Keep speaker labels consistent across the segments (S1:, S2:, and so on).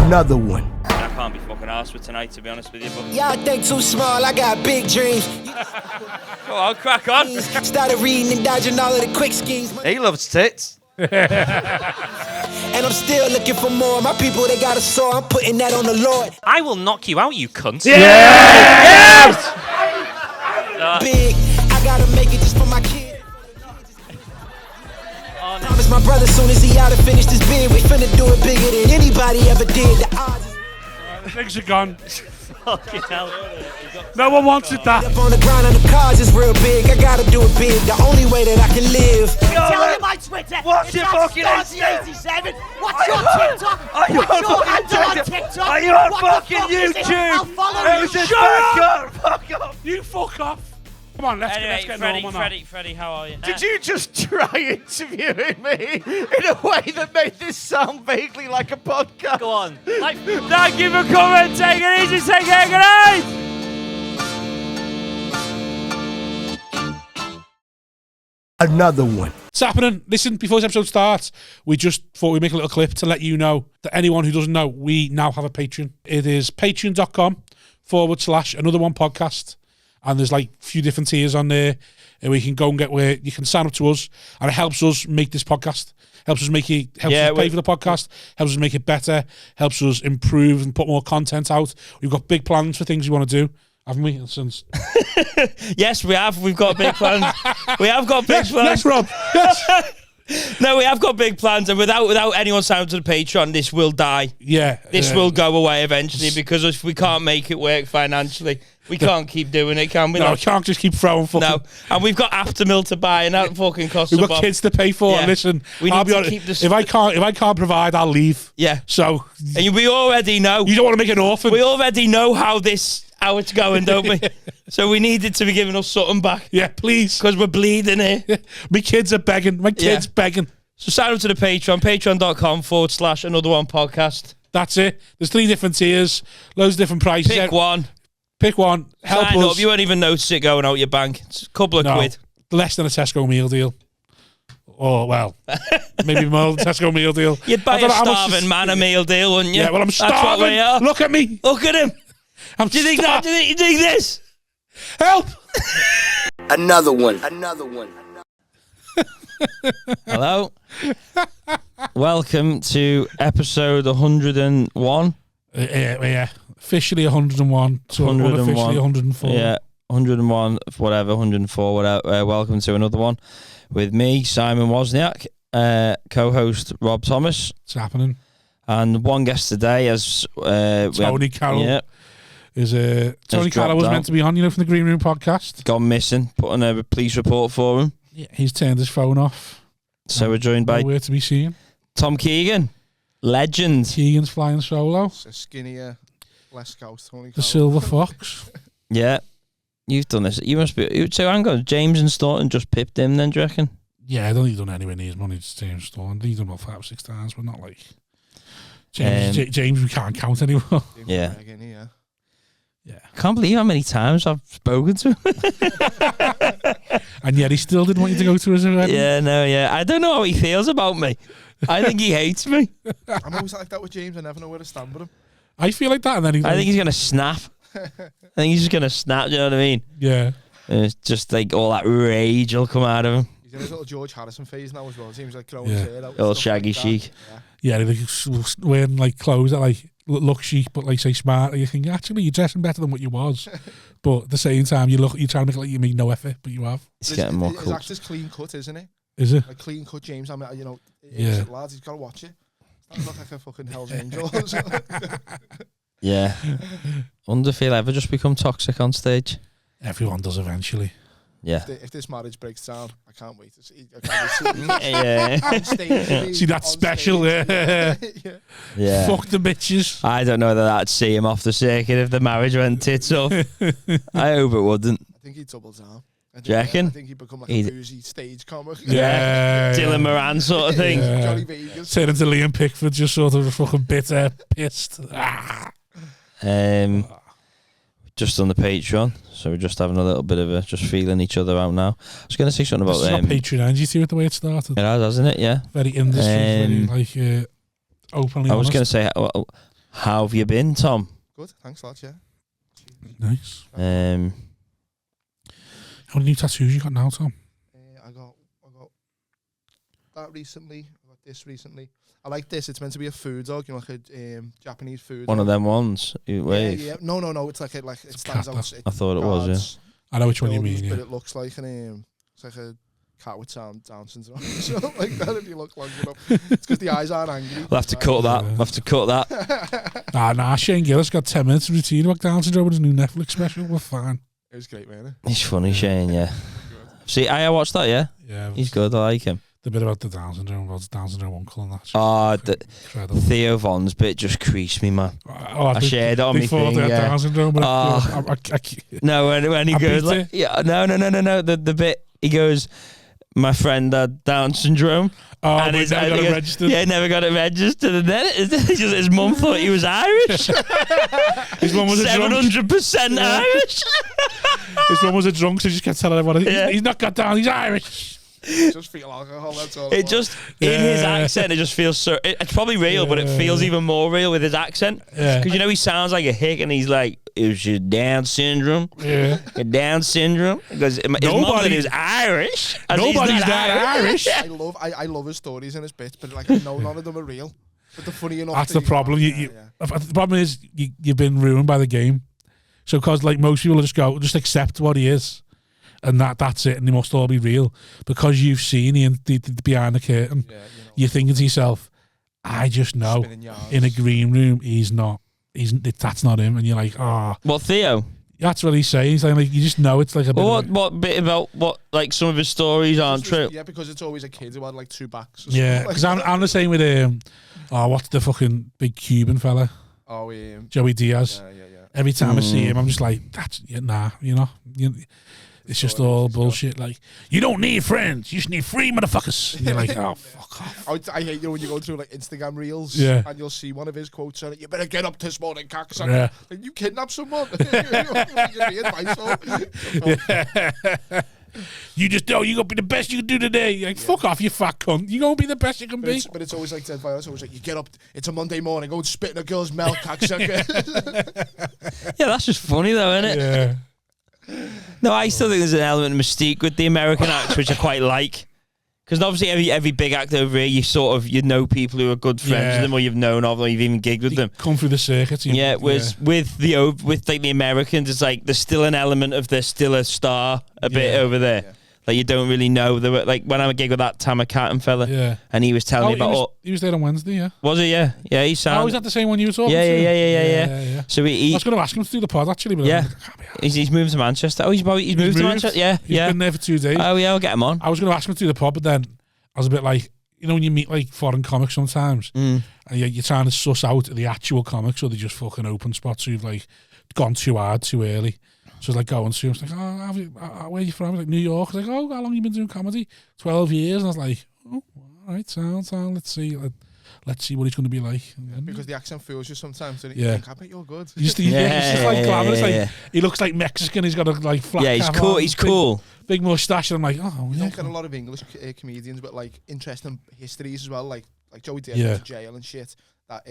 S1: Another one.
S2: I can't be fucking arsed with tonight, to be honest with you. But
S3: Y'all think too small, I got big dreams.
S2: go on, crack on.
S3: Started reading and dodging all of the quick schemes.
S4: He loves tits.
S3: And I'm still looking for more. My people, they got a sore. I'm putting that on the Lord.
S5: I will knock you out, you cunt.
S4: Yes!
S3: Big, I gotta make it just for my kid. Promise my brother soon as he out and finished his bid, we finna do it bigger than anybody ever did. The odds
S6: The things are gone.
S5: Fucking hell.
S6: No one wanted that.
S3: up on the ground and the cars is real big. I gotta do it big. The only way that I can live.
S7: Tell me my Twitter.
S4: What's
S7: it's
S4: your fucking
S7: '87. What's your TikTok?
S4: Are you
S7: What's
S4: on
S7: your
S4: fucking
S7: handle on
S4: TikTok?
S7: TikTok?
S4: Are you on
S7: What the
S4: fucking
S7: fuck is it?
S4: YouTube?
S7: I'll follow you.
S4: Shut up! Fuck off!
S6: You fuck off. Come on, let's
S2: Anyway,
S6: get normal now.
S2: Freddie, how are you?
S4: Did you just try interviewing me in a way that made this sound vaguely like a podcast?
S5: Go on.
S2: Thank you for coming. Take it easy. Take care. Good night.
S1: Another one.
S6: It's happening. Listen, before this episode starts, we just thought we'd make a little clip to let you know that anyone who doesn't know, we now have a Patreon. It is patreon.com/another one podcast. And there's like a few different tiers on there. And we can go and get where you can sign up to us. And it helps us make this podcast. Helps us make it, helps us pay for the podcast. Helps us make it better. Helps us improve and put more content out. We've got big plans for things we want to do. Haven't we? Since
S2: Yes, we have. We've got big plans. We have got big plans.
S6: yes, Rob. Yes.
S2: No, we have got big plans, and without anyone signing to the Patreon, this will die.
S6: Yeah.
S2: This will go away eventually because if we can't make it work financially, we can't keep doing it, can we?
S6: No, we can't just keep throwing fucking...
S2: No, and we've got Aftermill to buy, and that fucking costs
S6: We've
S2: a
S6: got
S2: bomb.
S6: kids to pay for.
S2: Yeah.
S6: Listen,
S2: We
S6: I'll
S2: need
S6: be
S2: to
S6: honest.
S2: keep this-
S6: If I can't provide, I'll leave.
S2: Yeah.
S6: So
S2: And we already know.
S6: you don't want to make an orphan.
S2: We already know how it's going, don't we? So we needed to be giving us something back
S6: Yeah, please.
S2: because we're bleeding here.
S6: My kids are begging. My kids begging.
S2: So sign up to the Patreon, patreon.com/another one podcast.
S6: That's it. There's 3 different tiers, loads of different prices.
S2: Pick one.
S6: Pick one. Help
S2: Sign
S6: us.
S2: up. You won't even notice it going out your bank. It's a couple of quid.
S6: Less than a Tesco meal deal. Oh, well, maybe more than a Tesco meal deal.
S2: You'd
S6: I
S2: buy
S6: don't
S2: a
S6: know how much
S2: starving man a meal deal, wouldn't you?
S6: Yeah, well, I'm starving.
S2: That's what we are.
S6: Look at me.
S2: Look at him. Do you think that? Do you think this?
S6: Help.
S1: Another one. Another one.
S2: Hello. Welcome to episode 101.
S6: Yeah. Officially 101. So
S2: 101.
S6: unofficially 104.
S2: Yeah, 101, whatever, 104, whatever. Welcome to another one with me, Simon Wozniak, co-host Rob Thomas,
S6: It's happening.
S2: and one guest today as
S6: Tony Carroll.
S2: Yeah,
S6: Tony Carroll was
S2: dropped
S6: meant to be on, from the Green Room podcast.
S2: gone missing. Put on a police report for him.
S6: Yeah. He's turned his phone off.
S2: So we're joined by
S6: Nowhere to be seen.
S2: Tom Keegan, legend.
S6: Keegan's flying solo.
S8: A skinnier, less scout Tony
S6: The Silver Fox.
S2: Yeah, you've done this. You must be. So hang on, James and Staunton just pipped him then, do you reckon?
S6: Yeah, I don't think he's done anywhere near as money to James Storm. He's done about 5 or 6 times, but not like James. James, we can't count anymore.
S2: Yeah.
S6: Yeah,
S2: I can't believe how many times I've spoken to him.
S6: and yet he still didn't want you to go to his event.
S2: Yeah, no, yeah. I don't know how he feels about me. I think he hates me.
S8: I'm always like that with James. I never know where to stand with him.
S6: I feel like that, and then
S2: I think he's gonna snap. I think he's just gonna snap. Do you know what I mean?
S6: yeah.
S2: And it's just like all that rage will come out of him.
S8: He's in his little George Harrison phase now as well. It seems like growing
S6: Yeah.
S8: his hair out. and
S2: Old
S8: stuff
S2: shaggy
S8: like that.
S2: chic.
S8: Yeah.
S6: Yeah, like wearing like clothes that like look chic, but like say smart. And you think actually you're dressing better than what you was, but at the same time you're trying to make it like you make no effort, but you have.
S2: It's getting more
S8: His
S2: cool.
S8: actor's clean cut, isn't it?
S6: Is it?
S8: Like clean cut James. I mean,
S6: Yeah.
S8: lads, he's got to watch it. That look like a fucking Hell's Angel. or something.
S2: Yeah. Wonder if he'll ever just become toxic on stage.
S6: Everyone does eventually.
S2: Yeah.
S8: If this marriage breaks down, I can't wait to see. I can't wait to see
S2: Yeah.
S8: on stage.
S6: See that
S8: on
S6: special,
S8: stage.
S6: yeah.
S8: Yeah.
S2: Yeah.
S6: Fuck the bitches.
S2: I don't know whether that'd see him off the circuit if the marriage went tits up. I hope it wouldn't.
S8: I think he'd double down.
S2: Do you reckon?
S8: I think he'd become like
S2: He'd-
S8: a boozy stage comic.
S6: Yeah.
S2: Dylan Moran sort of thing.
S6: Yeah.
S8: Johnny Vegas.
S6: Turn into Liam Pickford, just sort of fucking bitter, pissed.
S2: Just on the Patreon, so we're just having a little bit of just feeling each other out now. I was going to say something
S6: This
S2: about
S6: is not Patreon energy to it, the way it started.
S2: It has, hasn't it? Yeah.
S6: Very industry, very, like openly
S2: I was
S6: honest.
S2: going to say, How have you been, Tom?
S8: Good, thanks, lads. Yeah.
S6: Nice.
S2: Um,
S6: How many new tattoos you got now, Tom?
S8: I got that recently. I got this recently. I like this. It's meant to be a food dog, you know, like a Japanese food.
S2: one
S8: dog.
S2: of them ones. You wave.
S8: Yeah. No. It's like it stands
S6: cat,
S8: out.
S2: I thought it was.
S8: guards
S6: I know which one you
S8: buildings,
S6: mean.
S8: but
S6: Yeah.
S8: it looks like it's like a cat with Down syndrome. So like that, if you look long enough, it's because the eyes aren't angry.
S2: We'll have to cut that. We'll have to cut that.
S6: Nah. Shane Gillis got 10 minutes of routine about Down syndrome with his new Netflix special. We're fine.
S8: It was great, man.
S2: He's funny, Shane. Yeah. See, I watched that. Yeah,
S6: Yeah.
S2: he's good. I like him.
S6: The bit about the Down syndrome, about the Down syndrome uncle and that.
S2: Oh,
S6: Incredible.
S2: Theo Von's bit just creased me, man.
S6: Oh,
S2: I shared it on
S6: they
S2: my
S6: thought
S2: thing.
S6: they had
S2: Yeah.
S6: Down syndrome, but
S2: Oh. No, when he
S6: I
S2: goes
S6: beat
S2: like,
S6: it.
S2: yeah, no. The bit he goes, my friend had Down syndrome.
S6: oh,
S2: and
S6: but
S2: his-
S6: never
S2: and
S6: got
S2: he
S6: it
S2: goes,
S6: registered.
S2: Yeah, never got it registered. And then his mum thought he was Irish.
S6: His mum was a drunk.
S2: 700% Irish.
S6: His mum was a drunk, so she just kept telling everyone,
S2: Yeah.
S6: he's not got down, he's Irish.
S8: Just feel alcohol. That's all.
S2: It just in his
S6: Yeah.
S2: accent, it just feels so. It's probably real, but it feels even more real with his accent.
S6: Yeah.
S2: Because you know he sounds like a hick, and he's like, "It was your Down syndrome,
S6: Yeah.
S2: your Down syndrome." Because his mum said he was Irish. And he's
S6: Nobody's
S2: not
S6: that Irish.
S8: I love his stories and his bits, but like I know none of them are real. But the funny enough,
S6: That's
S8: that
S6: the problem. The problem is you've been ruined by the game. So, because like most people just accept what he is, and that's it, and they must all be real. Because you've seen the behind the curtain, you're thinking to yourself, I just know
S8: spinning yards.
S6: in a green room he's not. That's not him, and you're like,
S2: What Theo?
S6: that's what he's saying. He's saying like you just know it's like a bit.
S2: Well,
S6: of
S2: what bit about what like some of his stories aren't true?
S8: Yeah, because it's always a kid who had like two backs. Or
S6: yeah,
S8: something
S6: because
S8: like
S6: I'm the same with what's the fucking big Cuban fella,
S8: Oh,
S6: Joey Diaz.
S8: yeah.
S6: Every time I see him, I'm just like, it's just all bullshit. Like, you don't need friends, you just need free motherfuckers. And you're like, oh, fuck off.
S8: I hate when you go through like Instagram reels and you'll see one of his quotes on it. You better get up this morning, cocksucker.
S6: Yeah.
S8: Like, you kidnap someone. Give me advice.
S6: You just know you're going to be the best you can do today. You're like, fuck off, you fat cunt. You're going to be the best you can be.
S8: But it's always like that. It's always like, you get up, it's a Monday morning, go and spit in a girl's mouth, cocksucker.
S2: Yeah, that's just funny though, isn't it?
S6: Yeah.
S2: No, I still think there's an element of mystique with the American acts, which I quite like. Because obviously every big actor over here, you know people who are good friends with them, or you've known of them, or you've even gigged with them.
S6: Come through the circuit.
S2: Yeah, with like the Americans, it's like there's still an element of there's still a star a bit over there.
S8: Yeah.
S2: Like you don't really know. There were, like when I gig with that Tamakatan fella,
S6: Yeah.
S2: and he was telling me about.
S6: He was there on Wednesday, yeah.
S2: Was he? Yeah, yeah. He
S6: Oh,
S2: sounded.
S6: is that the same one you were talking to?
S2: Yeah. So
S6: I
S2: he
S6: was going to ask him to do the pod, actually. But
S2: yeah,
S6: I can't be arsed.
S2: he's moved to Manchester. Oh, he's moved to Manchester. Yeah,
S6: He's been there for 2 days.
S2: Oh yeah, I'll get him on.
S6: I was going to ask him to do the pod, but then I was a bit like, you know, when you meet like foreign comics sometimes, and you're trying to suss out the actual comics, or they just fucking open spots who've like gone too hard too early. So I was like going to him, I was like, where are you from? I was like, New York. I was like, oh, how long have you been doing comedy? 12 years. And I was like, oh, all right, sound. Let's see what he's going to be like.
S8: Because the accent fools you sometimes. And
S6: Yeah.
S8: you think, I bet you're good.
S6: He's just like glamorous. Like, he looks like Mexican. He's got a like flat
S2: Yeah, he's
S6: cap
S2: cool.
S6: on,
S2: He's cool.
S6: Big mustache. And I'm like, oh,
S8: You
S6: yeah.
S8: don't get a lot of English comedians with like interesting histories as well. Like Joey Diaz
S6: Yeah.
S8: went to jail and shit. That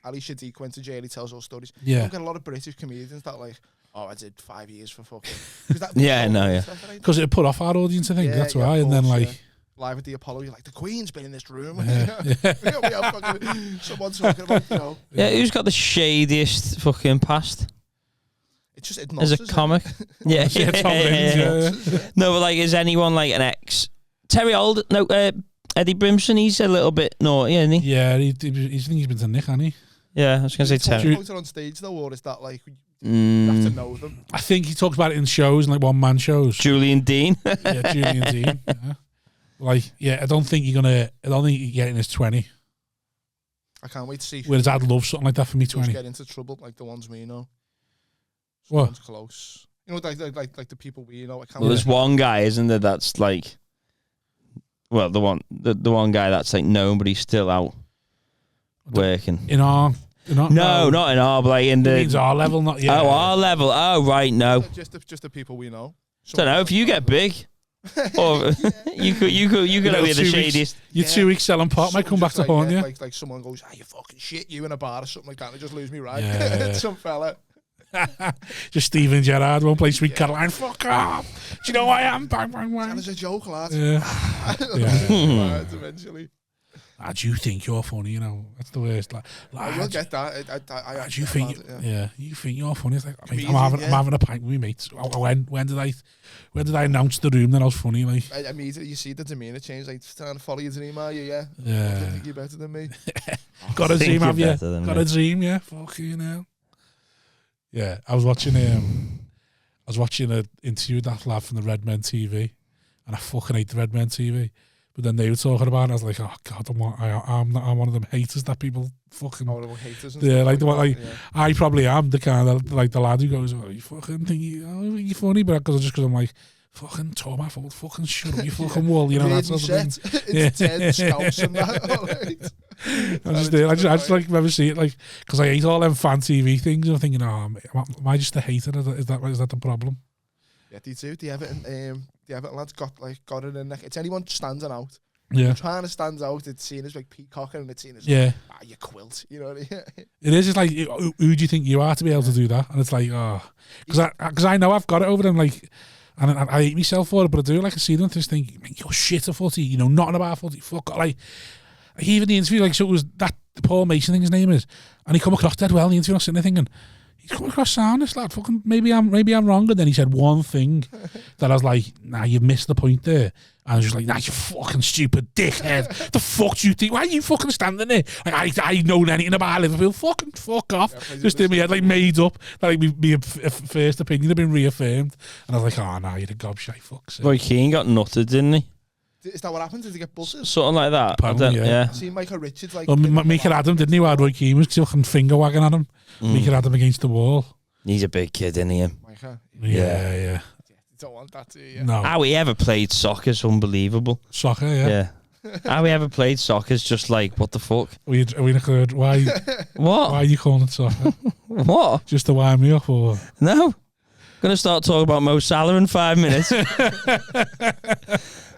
S8: Ali Shadiq went to jail. He tells all stories. You
S6: Yeah.
S8: don't get a lot of British comedians that like, oh, I did 5 years for fucking.
S2: Yeah, no, yeah.
S6: Because it put off our audience, I think. That's why. And then like.
S8: Live at the Apollo, you're like, the Queen's been in this room.
S6: Yeah.
S8: We have fucking someone talking about, you know.
S2: Yeah, who's got the shadiest fucking past
S8: It's just
S2: as a comic? Yeah,
S6: Yeah, Tom Higgins, yeah.
S2: No, but like, is anyone like an ex? Terry Alden? No, Eddie Brimson. He's a little bit naughty, isn't he?
S6: Yeah, I think he's been to Nick, hasn't he?
S2: Yeah, I was gonna say Terry.
S8: Talk on stage though, or is that like you have to know them?
S6: I think he talks about it in shows, like one-man shows.
S2: Julian Dean.
S6: Yeah, Julian Dean. Yeah. Like, yeah, I don't think you're getting his 20.
S8: I can't wait to see.
S6: Whereas I'd love something like that for me,
S8: does
S6: 20.
S8: get into trouble like the ones we know.
S6: What?
S8: Someone's close. You know, like the people we know. I can't.
S2: Well, there's one guy, isn't there? That's like, well, the one guy that's like known, but he's still out working.
S6: In our...
S2: No, not in our, but like in
S6: It
S2: the.
S6: means our level, not... Yeah.
S2: Oh, our level. Oh, right, no.
S8: Just the people we know.
S2: Don't know if you get big. Or you could have the shadiest.
S6: Your 2 weeks selling pot might come back to haunt you.
S8: Like someone goes, you fucking shit, you in a bar or something like that, and they just lose me right.
S6: Yeah.
S8: Some fella.
S6: Just Steven Gerrard won't play Sweet Caroline. Fuck off. Do you know who I am? Bang, bang, bang.
S8: That is a joke, lad.
S6: Yeah.
S8: Eventually.
S6: Do you think you're funny? You know, that's the worst. Like,
S8: I will get that. I
S6: do you think? You think you're funny? It's like, I mean,
S8: Comedian,
S6: I'm having a pint with my mates. When did I announce the room that I was funny? Like,
S8: immediately you see the demeanour change. Like trying to follow your dream, are you? Yeah.
S6: Yeah.
S8: I think you're better than me.
S6: Got a dream, have you?
S2: Got
S6: a dream, yeah. Fuck you now. Yeah, I was watching an interview with that lad from the Red Men TV, and I fucking hate the Red Men TV. But then they were talking about it, and I was like, oh god, I'm one of them haters that people fucking.
S8: Oh, haters. And
S6: yeah,
S8: stuff
S6: like the one,
S8: that,
S6: I probably am the kind of like the lad who goes, oh, you fucking think you're funny, but because I'm like, fucking tore my fault, fucking shut up, you fucking wall, you know that sort of thing.
S8: It's dead scalps and that.
S6: I just like remember seeing it, like, because I hate all them fan TV things, and I'm thinking, oh, am I just a hater? Is that the problem? Yeah,
S8: they do. The Everton lads got it in the neck. It's anyone standing out.
S6: Yeah,
S8: trying to stand out. It's seen as like peacocking, and it's seen as
S6: you
S8: quilt. You know what I mean?
S6: It is. It's like, who do you think you are to be able to do that? And it's like, oh, because I know I've got it over them, like, and I hate myself for it, but I do. Like, I see them, just think, man, you're shit at footy. You know nothing about footy. Fuck, like even the interview, like, so it was that Paul Mason thing his name is, and he come across dead well in the interview. I was sitting there thinking, he's come across sound, this lad. Fucking maybe I'm wrong. And then he said one thing that I was like, nah, you've missed the point there. And I was just like, nah, you fucking stupid dickhead. The fuck do you think? Why are you fucking standing there? Like, I know anything about Liverpool. Fucking fuck off. Yeah, just in my head, like, made up. Like, my first opinion had been reaffirmed. And I was like, oh, nah, you're a gobshite. Fuck's sake.
S2: Roy Keane got nutted, didn't he?
S8: Is that what happened? Did he get busted?
S2: Something like that.
S6: Apparently,
S2: yeah.
S8: I seen Michael Richards like.
S6: Well, Michael Adam, didn't he? Roy Keane was fucking finger wagging at him. Michael Adam against the wall.
S2: He's a big kid, isn't he?
S8: Michael.
S6: Yeah.
S8: You don't want that, do you?
S2: No. How he ever played soccer is unbelievable.
S6: Soccer, yeah.
S2: How he ever played soccer is just like, what the fuck?
S6: Are we not heard why?
S2: What?
S6: Why are you calling it soccer?
S2: What?
S6: Just to wind me up, or
S2: no? Gonna start talking about Mo Salah in 5 minutes.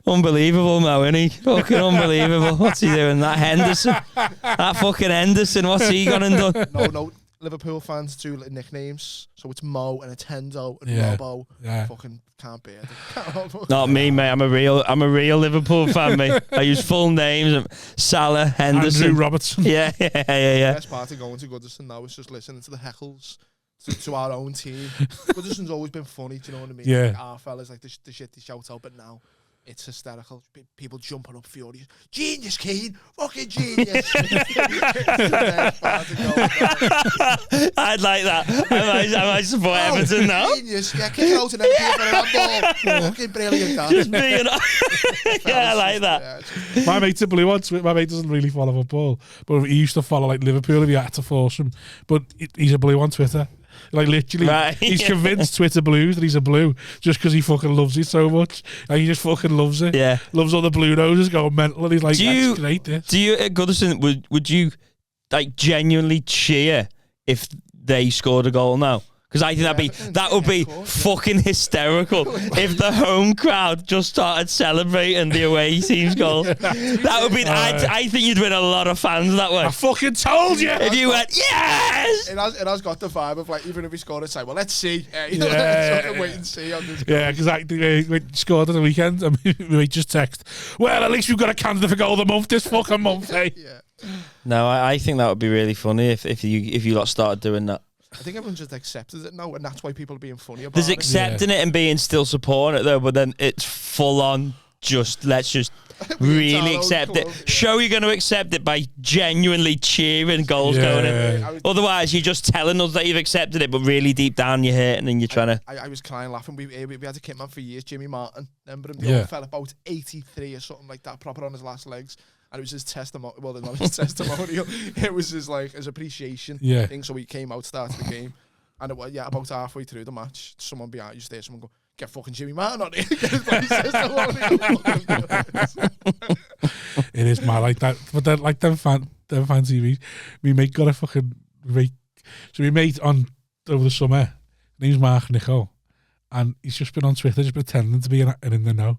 S2: Unbelievable, Mo, isn't he? Fucking unbelievable. What's he doing? That Henderson, that fucking Henderson. What's he gone and done?
S8: No. Liverpool fans do nicknames, so it's Mo and it's Hendo and Robbo.
S6: Yeah.
S8: Fucking can't be it.
S2: Not me, mate. I'm a real Liverpool fan, mate. I use full names: Salah, Henderson,
S6: Andrew Robertson.
S2: Yeah.
S8: The best part of going to Goodison now is just listening to the heckles to our own team. Goodison's always been funny, do you know what I mean?
S6: Yeah.
S8: Like our fellas, like the shit they shout out, but now it's hysterical. People jumping up furious. Genius, Keane! Fucking genius!
S2: I'd like that. I might support Everton now.
S8: Genius! Yeah, kick out and then people on ball. Fucking brilliant, that.
S2: Just being yeah, I like that.
S8: Yeah,
S6: my mate's a blue on Twitter. My mate doesn't really follow football, but he used to follow like Liverpool if he had to force him. But he's a blue on Twitter. Like literally, he's convinced Twitter Blues that he's a blue just because he fucking loves it so much. Like he just fucking loves it.
S2: Yeah,
S6: loves all the blue noses going mental. And he's like, that's great. This.
S2: Do you at Goodison would you like genuinely cheer if they scored a goal now? Because I think that would be fucking hysterical if the home crowd just started celebrating the away team's goal. That would be. I think you'd win a lot of fans that way.
S6: I fucking told you.
S2: If you went, yes.
S8: It has got the vibe of like, even if he scored, it's like, well, let's see. Wait and see on this.
S6: Yeah, because we scored at the weekend and we just text. Well, at least we've got a candidate for goal of the month this fucking month, eh?
S8: Yeah.
S2: No, I think that would be really funny if you lot started doing that.
S8: I think everyone just accepted it now, and that's why people are being funny about
S2: There's
S8: it.
S2: accepting it and being still supporting it though, but then it's full on. Let's just really accept it. Show you're going to accept it by genuinely cheering goals going in. Otherwise, you're just telling us that you've accepted it, but really deep down you're hurting and you're trying to.
S8: I was crying laughing. We had a kitman for years, Jimmy Martin. Remember him? He fell about 83 or something like that, proper on his last legs. And it was his testimony. Well, not his testimonial. It was his appreciation thing. So he came out, started the game, and it was about halfway through the match, someone behind you there, someone go, "Get fucking Jimmy Martin on it." Get his bloody testimonial.
S6: It is mad like that, but then like them fan TVs. Me mate got a fucking rate. So we mate on over the summer. His name's Mark Nichol. and he's just been on Twitter just pretending to be in the know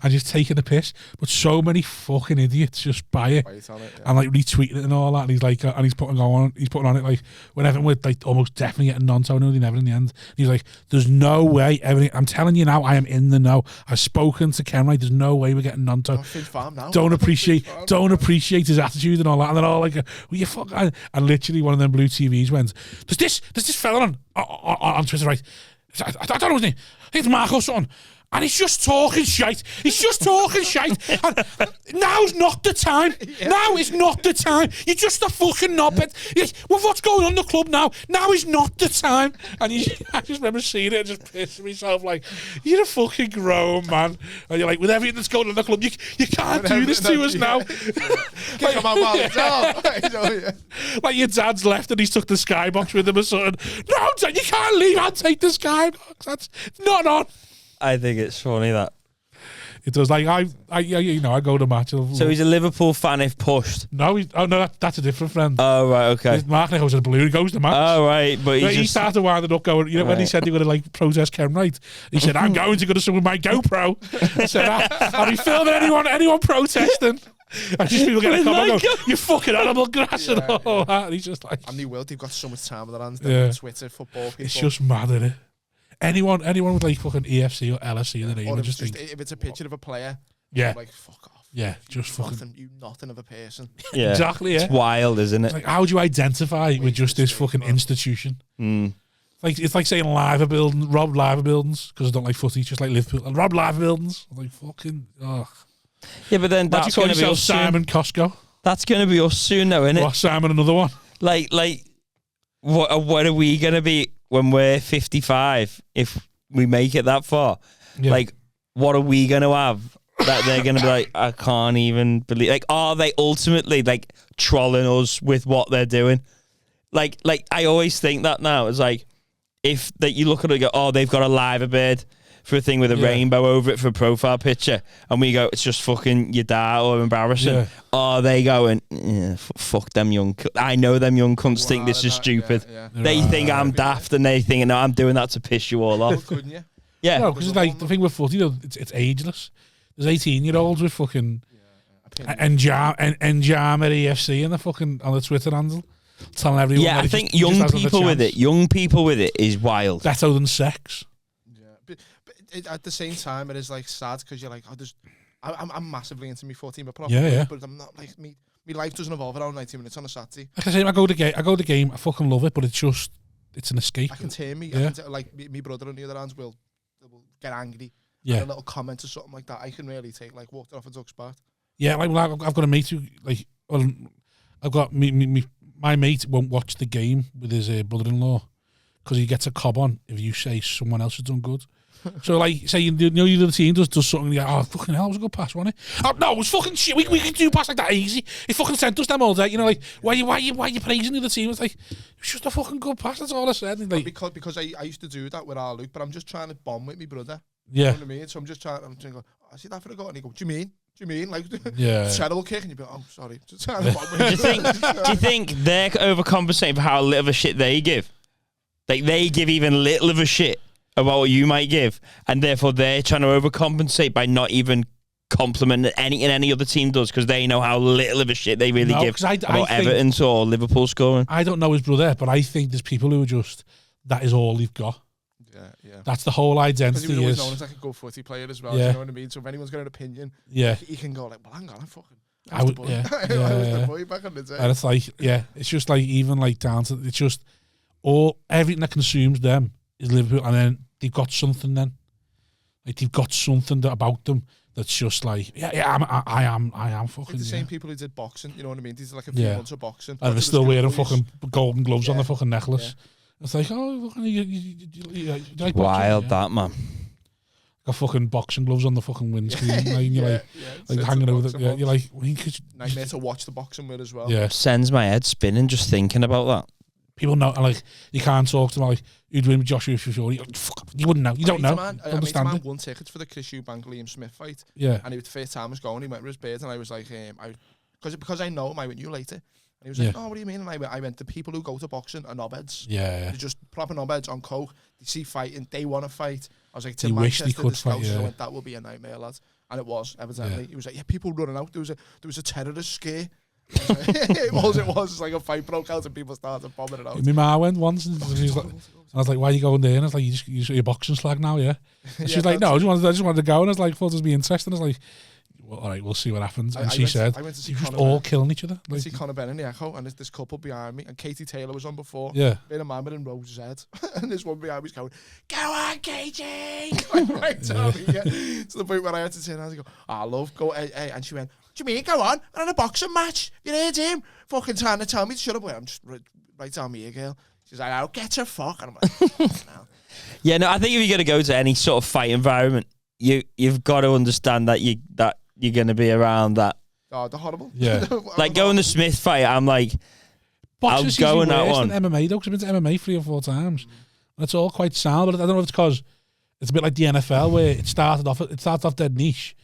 S6: and just taking the piss. But so many fucking idiots just buy it and like retweeting it and all that. And he's like, and he's putting on it like when everyone would like almost definitely getting Nonto, no, they never in the end. And he's like, there's no way. I'm telling you now, I am in the know. I've spoken to Ken. Right, there's no way we're getting Nonto. Don't appreciate his attitude and all that. And they're all like, well, you fuck. And literally one of them blue TVs went, there's this fella on Twitter, right? I don't know his name. I think it's Mark or something. And he's just talking shite. And now's not the time. Now is not the time. You're just a fucking knobhead. With what's going on in the club now is not the time. And I just remember seeing it and just pissing myself like, you're a fucking grown man. And you're like, with everything that's going on in the club, you can't do this to us now. Like your dad's left and he's took the skybox with him or something. No, Dad, you can't leave. I'll take the skybox. That's not on.
S2: I think it's funny that
S6: it does. Like I go to match.
S2: So he's a Liverpool fan if pushed.
S6: No, that's a different friend.
S2: Oh right, okay.
S6: Mark goes to the blue. He goes to match.
S2: Oh right, but
S6: he started winding up going. You know when he said he was going to like protest Ken Wright, he said I'm going to go to someone with my GoPro. I said I'll be filming anyone protesting. And just people get a comment go, you fucking animal grass and all that. And he's just like,
S8: and they will. They've got so much time on their hands. Twitter, football people.
S6: It's just mad, isn't it? Anyone with like fucking EFC or LSC in the name, just think,
S8: if it's a picture of a player, like fuck off.
S6: Yeah, just fucking
S8: nothing of a person.
S2: Yeah,
S6: exactly. Yeah,
S2: it's wild, isn't it?
S6: It's like, how do you identify with just this fucking institution? Like it's like saying Rob Liver Buildings because I don't like footy, just like Liverpool. Rob Liver Buildings, like fucking. Ugh.
S2: Yeah, but then that's going to be us
S6: Simon Costco.
S2: That's going to be us soon, though, isn't it?
S6: What, Simon, another one.
S2: Like, what are we going to be when we're 55 if we make it that far? Yeah. Like, what are we going to have that they're going to be like, I can't even believe? Like, are they ultimately like trolling us with what they're doing? Like I always think that now. It's like if that you look at it and go, oh, they've got a live bird for a thing with a rainbow over it for a profile picture, and we go, it's just fucking your dad or embarrassing. Yeah. Are they going, fuck them young I know them young cunts think this is stupid. They think I'm daft and they think, no, I'm doing that to piss you all off.
S8: Couldn't you?
S2: Yeah.
S6: No, because like the thing with footy, it's ageless. There's 18-year-olds with fucking Njama EFC and the fucking on the Twitter handle telling everyone.
S2: Yeah, I think young people with it is wild.
S6: Better than sex.
S8: At the same time, it is like sad because you're like, I'm massively into me 14, but I'm not like me. My life doesn't evolve around 90 minutes on a Saturday.
S6: Like I say, I go to the game. I fucking love it, but it's an escape.
S8: I can turn me. Yeah. Like my brother on the other hand will get angry. Yeah, a little comment or something like that. I can really take like walked off a duck's back.
S6: Yeah, like I've got a mate who like, I've got my mate won't watch the game with his brother-in-law because he gets a cob on if you say someone else has done good. So, like, say, you know, the team does something, you go, oh, fucking hell, it was a good pass, wasn't it? Oh, no, it was fucking shit. We can do a pass like that easy. He fucking sent us them all day. You know, like, why you praising the other team? It's like, it's just a fucking good pass, that's all I said. And like,
S8: because I used to do that with our Luke, but I'm just trying to bond with my brother.
S6: Yeah.
S8: You know what I mean? So I'm just trying to go, I see that for a goal. And he go, do you mean? Like, terrible kick. And you'd be like, oh, sorry. Just trying to bond with
S2: do you think they're overcompensating for how little of a shit they give? Like, they give even little of a shit about what you might give, and therefore they're trying to overcompensate by not even complimenting any other team does because they know how little of a shit they really give about Everton's or Liverpool scoring.
S6: I don't know his brother, but I think there's people who are just, that is all they've got. Yeah. That's the whole identity.
S8: Because he was known as like a good footy player as well. Yeah. You know what I mean? So if anyone's got an opinion, he can go like, well, hang on, I was the boy back on the day.
S6: And it's like, it's just like even like down to, it's just everything that consumes them is Liverpool, and then they've got something then. Like they've got something about them that's just like, I am fucking.
S8: It's the same people who did boxing, you know what I mean? These are like a few months of boxing.
S6: And they're still wearing fucking golden gloves on the fucking necklace. It's like, oh, you like
S2: wild
S6: boxing?
S2: That man.
S6: Got fucking boxing gloves on the fucking windscreen, and you're like hanging over the. You're like,
S8: nightmare to watch the boxing with as well.
S6: Yeah,
S2: sends my head spinning just thinking about that.
S6: People know, like, you can't talk to them like, you'd win with Joshua Fiore. You wouldn't know. You don't know.
S8: I
S6: understand it.
S8: Won tickets for the Chris Eubank Liam Smith fight.
S6: Yeah.
S8: And he was the first time I was going. He went with his beard, and I was like, because I know him, I went, you later. he was like, "No, what do you mean?" And I went, "The people who go to boxing are knobheads.
S6: Yeah.
S8: They're just proper knobheads on coke. They see fighting, they want to fight." I was like, "To
S6: They wish they
S8: Manchester,
S6: could
S8: the
S6: fight,
S8: scouts."
S6: yeah.
S8: I went, "That will be a nightmare, lads." And it was, evidently. He was like, "Yeah, people running out. There was a terrorist scare." It was like a fight broke out and people started bombing it out.
S6: My ma went once and she was like, and I was like, "Why are you going there?" And I was like, "You're boxing slag now, yeah?" And she was like, "No, I just wanted to go." And I was like, "Thought it would be interesting." I was like, "Well, all right, we'll see what happens." And she said,
S8: I went to see
S6: "You're just
S8: Conor
S6: all
S8: Ben.
S6: killing each other."
S8: I see Conor Ben in the Echo, and there's this couple behind me, and Katie Taylor was on before.
S6: Yeah.
S8: Being a man in row Z, and this one behind me's going, "Go on, Katie!" Right to me, to the point where I had to turn around and go, "I love go." And she went, "What do you mean? Go on, we're in a boxing match. You heard him? Fucking trying to tell me to shut up." I'm just right down me, girl. She's like, "I'll get her fuck." And I'm like, no.
S2: Yeah, no, I think if you're gonna go to any sort of fight environment, you've got to understand that you're gonna be around that.
S8: Oh, they're horrible.
S6: Yeah.
S2: Like going to Smith fight, I'm like,
S6: Boxing's
S2: I'll go in
S6: usually
S2: that
S6: worse
S2: one.
S6: than MMA though, because I've been to MMA 3 or 4 times. And it's all quite sound, but I don't know if it's because it's a bit like the NFL where it started off dead niche.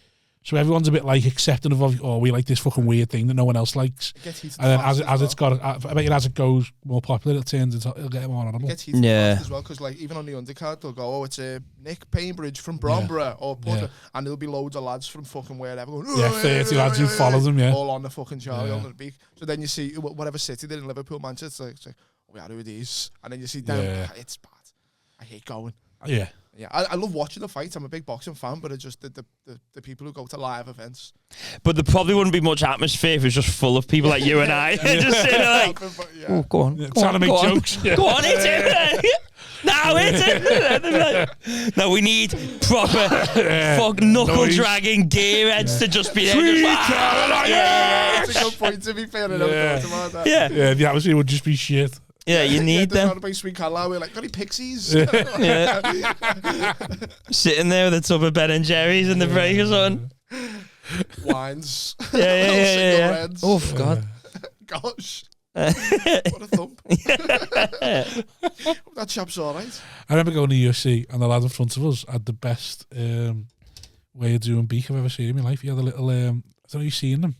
S6: So everyone's a bit like accepting of, "Oh, we like this fucking weird thing that no one else likes."
S8: It gets heated
S6: And then
S8: fast
S6: as
S8: well.
S6: it's got, I bet as it goes more popular, it'll get more honourable.
S8: It gets heated
S2: Yeah.
S8: fast as well, because like even on the undercard they'll go, "Oh, it's Nick Bainbridge from Bromborough," or and there'll be loads of lads from fucking wherever going,
S6: Yeah, 30 lads who follow them, yeah.
S8: all on the fucking Charlie on the beak. So then you see whatever city they're in, Liverpool, Manchester, it's like, "Oh, we are who these," and then you see down, it's bad. I hate going.
S6: Yeah.
S8: Yeah, I love watching the fights. I'm a big boxing fan, but it's just the people who go to live events.
S2: But there probably wouldn't be much atmosphere if it was just full of people like you and I. Just sitting there like, "Oh, go on. Go
S6: Trying
S2: on,
S6: to make
S2: go on.
S6: jokes. Yeah.
S2: Go on, hit him. Now hit him." No, we need proper fuck knuckle
S6: Noise.
S2: dragging gearheads to just be there. Just,
S8: That's a good point, to be fair. I never thought about that.
S2: yeah.
S6: Yeah, the atmosphere would just be shit.
S2: Yeah, you need
S8: they're
S2: them.
S8: trying to buy Sweet Carlisle. We're like, "Got any pixies?"
S2: Yeah. Sitting there with a tub of Ben and Jerry's in the break or something.
S8: Wines.
S2: Yeah.
S8: Cigarettes.
S2: Oh, God.
S8: Gosh. What a thump. That chap's all right.
S6: I remember going to UFC and the lad in front of us had the best way of doing beak I've ever seen in my life. He had a little, I don't know if you've seen them.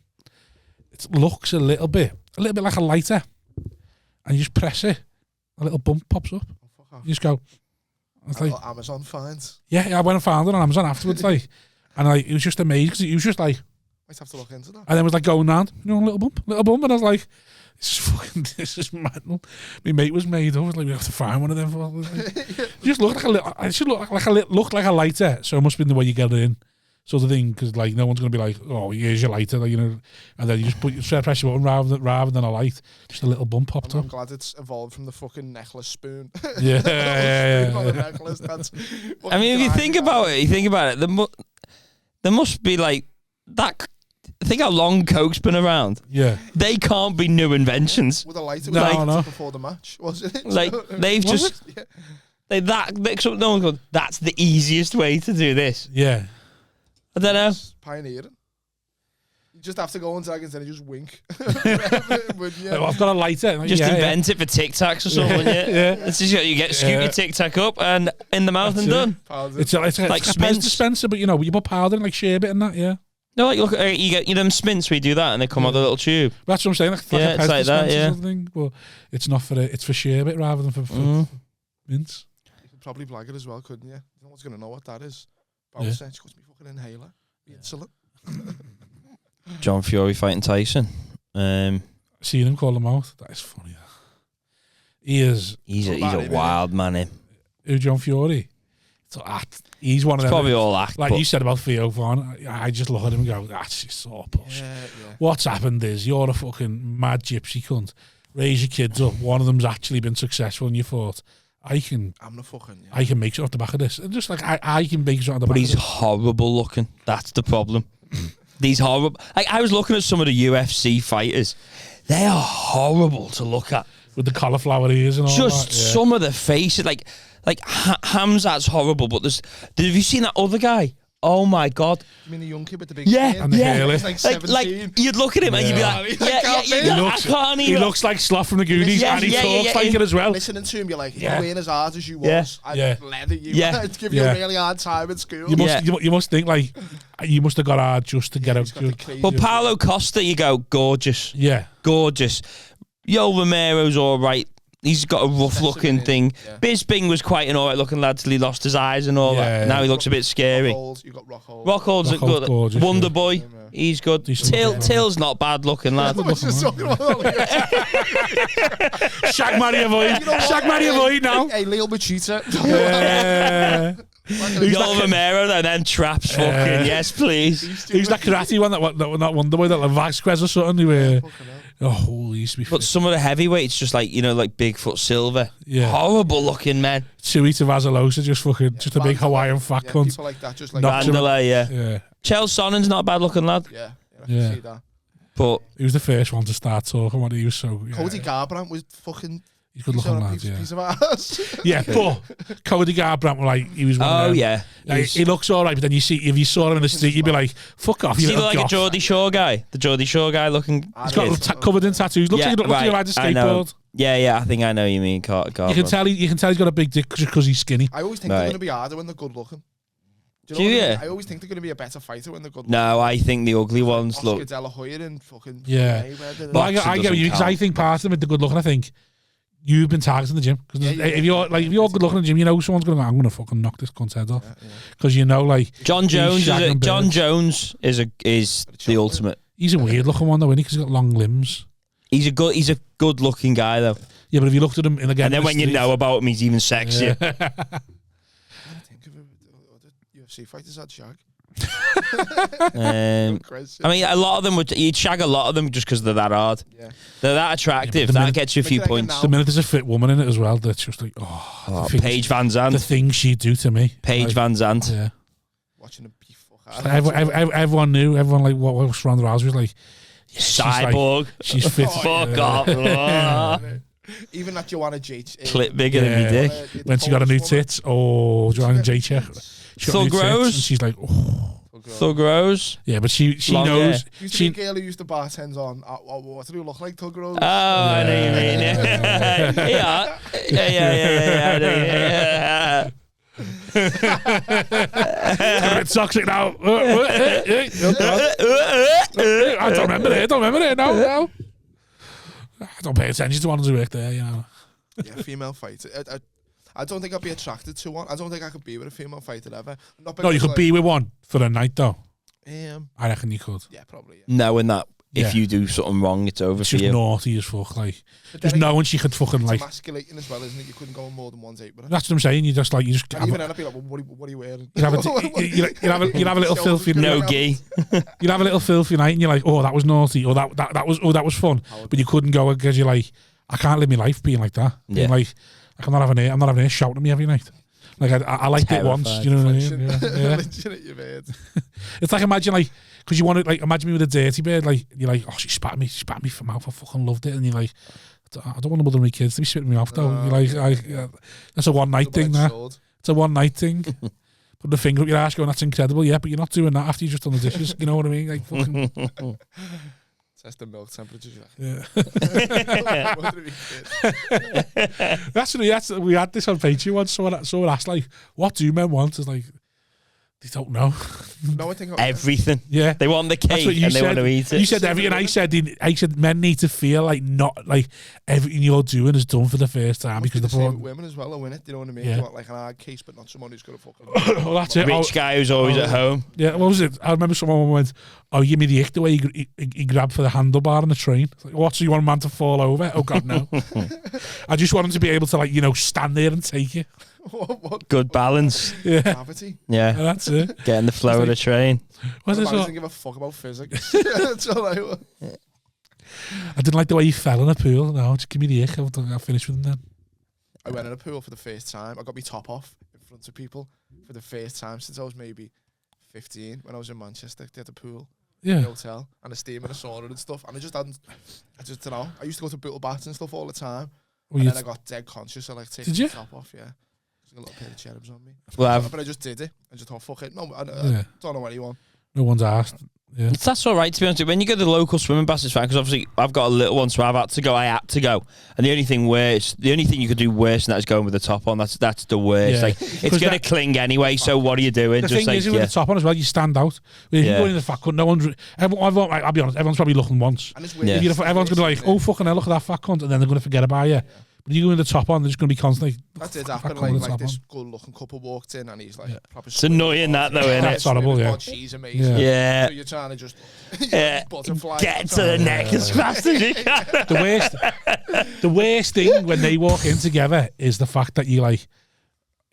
S6: It looks a little bit like a lighter. And you just press it, a little bump pops up. You just go. I was like,
S8: Amazon finds.
S6: yeah, I went and found it on Amazon afterwards, like, and like it was just amazing because it was just like,
S8: Might have to look into that.
S6: and then it was like going round, a little bump, and I was like, this is mad. My mate was made up. I was like, we have to find one of them. It just looked like a little. It should look like a lighter, so it must be the way you get it in. Sort of thing, because like no one's gonna be like, "Oh, here's your lighter," like, and then you just press your button rather than a light, just a little bump popped
S8: I'm
S6: up.
S8: glad it's evolved from the fucking necklace spoon.
S6: Yeah.
S8: Not a necklace, that's
S2: I mean, if you think about it, there must be like that. Think how long Coke's been around.
S6: Yeah,
S2: They can't be new inventions.
S8: with a lighter,
S6: No.
S8: before the match, was it?
S2: Like they've just no one's gone, "That's the easiest way to do this."
S6: yeah.
S2: I don't know.
S8: Pioneering. You just have to go on seconds and just wink.
S6: Well, I've got a lighter.
S2: Just invent it for Tic Tacs or something. Yeah, It's just you get scoop your Tic Tac up and in the mouth and done.
S6: It's like a
S2: Like
S6: Pez
S2: Spence.
S6: dispenser, but you put powder and like sherbet and that. Yeah,
S2: No, like look, you get them Spints. We do that and they come out the little tube.
S6: that's what I'm saying. Like
S2: Yeah,
S6: a
S2: it's
S6: Pez
S2: like that,
S6: dispenser
S2: yeah.
S6: or something, but it's not for it's for sherbet rather than for mints.
S8: You could probably blag it as well, couldn't you? No one's going to know what that is.
S6: Yeah.
S8: It's got me fucking inhaler. Insulin.
S2: John Fury fighting Tyson.
S6: Seeing him call him out, that is funny. He is.
S2: He's a wild man. Him.
S6: Who, John Fury? He's one of them.
S2: Probably all act.
S6: Like
S2: but
S6: you said about Theo Vaughn, I just look at him and go, "That's just so push."
S8: Yeah.
S6: What's happened is you're a fucking mad gypsy cunt. Raise your kids up. One of them's actually been successful, and you thought, I can make something off the back of this. And just like I can make something off the back of this.
S2: But he's horrible looking. That's the problem. These horrible. Like I was looking at some of the UFC fighters. They are horrible to look at.
S6: With the cauliflower ears and all
S2: Just
S6: that. Yeah.
S2: some of the faces, like Hamzat's horrible. But have you seen that other guy? Oh my God.
S8: You mean the young kid with the big
S2: Yeah,
S8: skin?
S6: And the hair.
S8: He's like 17.
S2: Like you'd look at him and you'd be like, I can't
S6: He
S2: even.
S6: looks like Sloth from the Goonies,
S2: Yeah,
S6: and he
S2: yeah,
S6: talks
S2: yeah,
S6: like
S2: yeah.
S6: it as well.
S8: Listening to him, you're like,
S6: Yeah.
S8: you're being as hard as you
S2: Yeah.
S8: was. I'd
S6: Yeah.
S8: leather you.
S2: Yeah.
S8: I'd give you
S6: Yeah.
S8: a really hard time at school.
S6: You must,
S2: Yeah.
S6: you must think like you must have got hard just to get
S8: He's
S6: out.
S8: got the crazy-
S2: But Paulo Costa, you go, gorgeous.
S6: Yeah,
S2: Gorgeous. Yo Romero's all right. He's got a rough
S8: Steps
S2: looking
S8: in,
S2: thing.
S8: yeah.
S2: Bisbing was quite an all right looking lad till he lost his eyes and all
S6: Yeah.
S2: that. Now he looks a bit scary.
S8: You got Rockhold.
S2: Rockhold's a
S6: Rockhold's
S2: good.
S6: gorgeous,
S2: Wonder
S6: yeah.
S2: Boy, he's good.
S6: Decent looking.
S2: Till's not bad looking lad.
S8: I was just talking about
S6: Shaq Maria Void. Shaq Maria Void now.
S8: Hey, Leo Machita.
S6: Yeah.
S2: Yo Romero though, then traps fucking yes please.
S6: Who's that karate one? That Wonder Boy, that like Vasquez or something? He used to be.
S2: But some of the heavyweights, just like like Bigfoot Silver,
S6: Yeah.
S2: horrible looking men.
S6: Tuita Vazalosa, just a big Hawaiian fat
S8: Yeah,
S6: cunt.
S8: people like that, just like
S6: Knocked him.
S2: Vandalay, yeah.
S6: Yeah,
S2: Chael Sonnen's not a bad looking lad,
S8: yeah, I
S6: Yeah.
S8: can see that.
S2: but
S6: he was the first one to start talking when he was so. Yeah.
S8: Cody Garbrandt was fucking.
S6: He's good looking lad, yeah.
S8: Piece of ass.
S6: Yeah, but Cody Garbrandt, he was one of them.
S2: yeah.
S6: Like, he looks all right, but then if you saw him in the street, you'd be like, fuck off.
S2: Does
S6: You
S2: he look
S6: little
S2: like a
S6: goth.
S2: Geordie Shore guy? The Geordie Shore guy looking.
S6: He's got covered in tattoos. Looks like he rides a
S2: I know.
S6: skateboard.
S2: Yeah, I think I know you mean.
S6: You can tell he's got a big dick just because he's skinny.
S8: I always think they're going to be harder when they're good looking.
S2: Do
S8: what I mean?
S2: you?
S8: I always think they're going to be a better fighter when they're good looking.
S2: No, I think the ugly ones
S8: Oscar
S2: look.
S8: De La Hoya and fucking
S6: Yeah.
S8: Mayweather.
S6: But I get
S2: doesn't
S6: you because I
S2: count.
S6: think part of them with the good looking. I think you've been targeting the gym because if you're good looking in the gym, you know someone's going to go, I'm going to fucking knock this cunt's head off because you know like
S2: John Jones.
S6: shagging
S2: John
S6: birds.
S2: Jones is the ultimate.
S6: He's a weird looking one though, isn't he? Because he's got long limbs.
S2: He's a good looking guy though.
S6: Yeah, but if you looked at him again,
S2: And then when you know about him, he's even sexier.
S8: I think of the UFC fighters had shag.
S2: I mean, a lot of them you'd shag a lot of them just because they're that hard.
S8: Yeah.
S2: They're that attractive.
S6: the
S2: That
S6: minute-
S2: gets you a few
S8: Look at
S2: points.
S8: now.
S6: the minute there's a fit woman in it as well, that's just like the things-
S2: Paige Van
S6: the
S2: Zandt.
S6: things she do to me.
S2: Paige
S6: Like,
S2: Van Zandt.
S6: Yeah.
S8: Watching them be fuck hard.
S6: Everyone knew. Everyone like what was Ronda Rousey was like. Yeah,
S2: Cyborg.
S6: She's fit.
S2: Fuck off.
S8: Even that Joanna J.
S2: Clip bigger than me dick.
S6: When she got a new tits, Joanna J. Check.
S2: Thug Rose.
S6: She's like,
S2: Thug Rose.
S6: yeah, but she
S2: Long
S6: knows.
S8: Used to be a
S6: She
S8: girl who used to bartend on. What do you look like, Tug Rose?
S2: Oh, I know you mean. Yeah. I know you-
S6: a bit toxic now. I don't remember it. No. I don't pay attention to ones who work there. You know.
S8: Yeah, female fighter. I don't think I'd be attracted to one. I don't think I could be with a female fighter ever. Not
S6: No, you
S8: because,
S6: could be with one for a night though.
S8: I
S6: I reckon you could.
S8: yeah, probably. Yeah.
S2: Knowing that if
S6: Yeah.
S2: you do something wrong, it's over
S6: It's
S2: for
S6: just
S2: you.
S6: naughty as fuck. Like
S8: But
S6: just
S8: then
S6: knowing she could fucking
S8: it's
S6: like.
S8: emasculating as well, isn't it? You couldn't go on more than one date with her.
S6: That's what I'm saying. You just
S8: And even then, I'd be like, well, what are you wearing?
S6: you'd have a little filthy
S2: No gi.
S6: You'd have a little filthy night, and you're like, oh, that was naughty, or that was fun, but you couldn't go because you're like, I can't live my life being like that. Being
S2: Yeah.
S6: like I'm not having her shouting at me every night. Like I liked it once,
S2: Terrified.
S6: you know what I mean? Yeah.
S8: Lynching at your bed.
S6: It's like imagine like because you want to like imagine me with a dirty bird, like you're like, oh, she spat me for mouth, I fucking loved it, and you're like, I don't want to mother my kids to be spitting me off though. You're like, that's a one night thing. That it's a one night thing. Put the finger up your ass, going, that's incredible. Yeah, but you're not doing that after you just done the dishes. You know what I mean? Like fucking.
S8: Test the milk temperature.
S6: Yeah.
S8: That's
S6: we had this on Patreon once. Someone asked like, "What do men want?" It's like they don't know.
S8: No, I think
S2: Everything.
S6: Yeah,
S2: They want the
S6: that's
S2: cake
S6: what you
S2: and they
S6: said.
S2: want to eat it.
S6: You said everything. I said men need to feel like not like everything you're doing is done for the first time because
S8: the
S6: the
S8: same with women as well, win it. You know what I mean?
S6: Yeah.
S8: You want like an hard case, but not someone who's gonna fucking.
S6: well, that's it.
S2: Rich guy who's always at home.
S6: Yeah, what was it? I remember someone went, "Oh, you give me the ick the way he grabbed for the handlebar on the train." It's like, what? So you want a man to fall over? Oh God, no! I just want him to be able to like stand there and take it.
S8: what
S2: Good balance.
S6: Yeah,
S8: gravity?
S2: Yeah.
S6: that's it.
S2: Get in the flow of the train.
S6: What's
S8: I
S6: this?
S8: don't give a fuck about physics. That's all I want.
S6: I didn't like the way he fell in a pool. No, just give me the ick. I'll finish with him then.
S8: I went in a pool for the first time. I got my top off in front of people for the first time since I was maybe 15 when I was in Manchester. They had a pool in
S6: Yeah.
S8: the hotel and a steam and a sauna and stuff. And I just don't know. I used to go to pool baths and stuff all the time.
S6: Well,
S8: And
S6: you
S8: then I got dead conscious. I like
S6: Did
S8: taking
S6: you?
S8: the top off, yeah. A little pair of cherubs on me.
S2: Well,
S8: But I just did it. I just thought, fuck it. No, I don't know anyone.
S6: No one's asked. Yeah.
S2: That's all right, to be honest. When you go to the local swimming baths, it's fine, because obviously I've got a little one, so I had to go. And the only thing you could do worse than that is going with the top on. That's the worst.
S6: Yeah.
S2: Like, it's going to cling anyway, so what are you doing?
S6: The
S2: just
S6: thing
S2: like,
S6: is, with the top on as well, you stand out. If you go in the fat cunt, no one's... I'll be honest, everyone's probably looking once.
S8: And it's
S2: Yeah.
S8: weird.
S6: Everyone's going to be like, oh, fucking hell, look at that fat cunt, and then they're going to forget about you. But you go in the top on, they're just going to be constantly...
S8: That did happen. Like this good-looking couple walked in, and he's like, proper...
S2: It's annoying that, though, isn't it?
S6: That's horrible, yeah.
S8: She's amazing.
S2: Yeah.
S8: So you're trying to just... butterfly.
S2: Get to the neck as fast as you can.
S6: The worst thing when they walk in together is the fact that you like,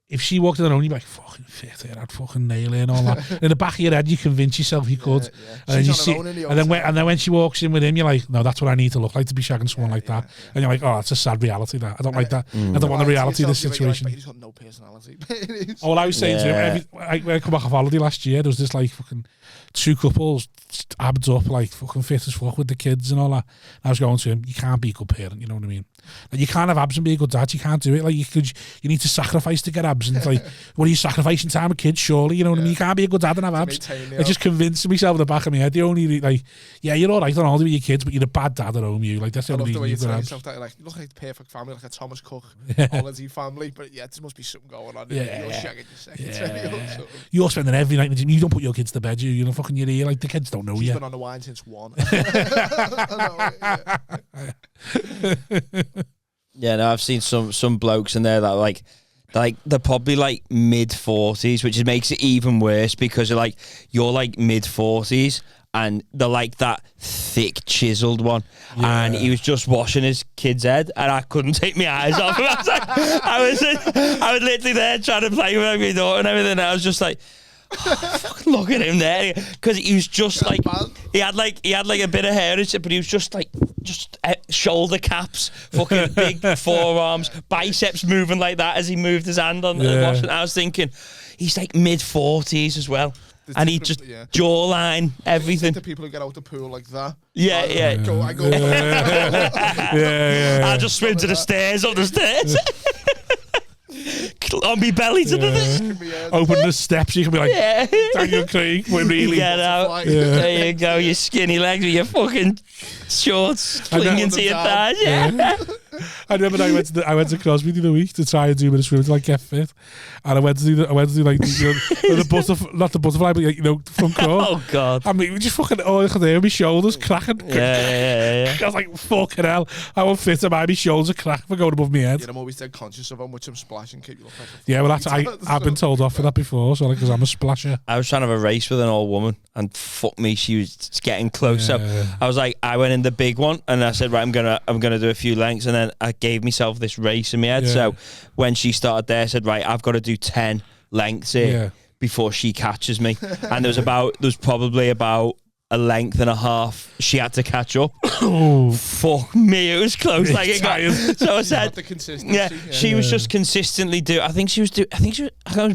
S6: if she walked in alone, you'd be like, fucking fit here, I'd fucking nail it and all that. In the back of your head, you convince yourself you could.
S8: Yeah.
S6: And then you see, and then when she walks in with him, you're like, no, that's what I need to look like to be shagging someone like that. And you're like, oh, it's a sad reality. That I don't like that. I don't want the reality of this situation.
S8: He's got no personality.
S6: All I was saying to him, when I come back off holiday last year, there was this like fucking 2 couples, abs up, like fucking fit as fuck with the kids and all that. And I was going to him, you can't be a good parent, you know what I mean? Like, you can't have abs and be a good dad. You can't do it. Like, you need to sacrifice to get abs. And it's like, what are you sacrificing time with kids? Surely, you know what I mean? You can't be a good dad and have abs. I just convinced myself in the back of my head. The only like, yeah, you're all right on holiday with your kids, but you're a bad dad at home. That's the only reason you've got abs.
S8: Like, you look like the perfect family, like a Thomas Cook holiday family. But yeah, there must be something going on.
S6: Yeah.
S8: You're shagging your secretary.
S6: You're spending every night in the gym. You don't put your kids to bed. You know, fucking your ear. Like, the kids don't know you.
S8: She's been on the wine since 1.
S2: Yeah, no, I've seen some blokes in there that like they're probably like mid-40s, which makes it even worse because you're like mid-40s and they're like that thick chiseled one. Yeah. And he was just washing his kid's head and I couldn't take my eyes off him. I was literally there trying to play with my daughter and everything and I was just like, fucking look at him there, because he was just like he had like a bit of hair, but he was just shoulder caps, fucking big forearms, biceps moving like that as he moved his hand on the washing. I was thinking he's like mid-40s as well. And he just jawline, everything.
S8: The people who get out the pool like that.
S2: I go. I just swim to the stairs, up the stairs. On me belly to the thing.
S6: Open the steps, you can be like, Daniel Craig, we're really...
S2: Get out. There you go, your skinny legs with your fucking shorts clinging to your thighs.
S6: I remember I went to Crosby the other week to try and do a bit of swimming to like get fit, and I went to do like the butterfly, not the butterfly, but like, front crawl.
S2: Oh god!
S6: I mean, we just fucking my shoulders cracking.
S2: Yeah.
S6: I was like, fucking hell, I won't fit him. My shoulders are cracking for going above my head.
S8: Yeah, I'm always dead conscious of how much I'm splashing. Keep you look like
S6: yeah, well, I've been told off for that before, so because I'm a splasher.
S2: I was trying to have a race with an old woman, and fuck me, she was getting close. So I was like, I went in the big one, and I said, right, I'm gonna do a few lengths, and then I gave myself this race in my head. So when she started there, I said, right, I've got to do 10 lengths here before she catches me. And there was probably about a length and a half she had to catch up. Oh fuck me, it was close. Like it got, so I said,
S8: the consistency.
S2: She was just consistently I think she was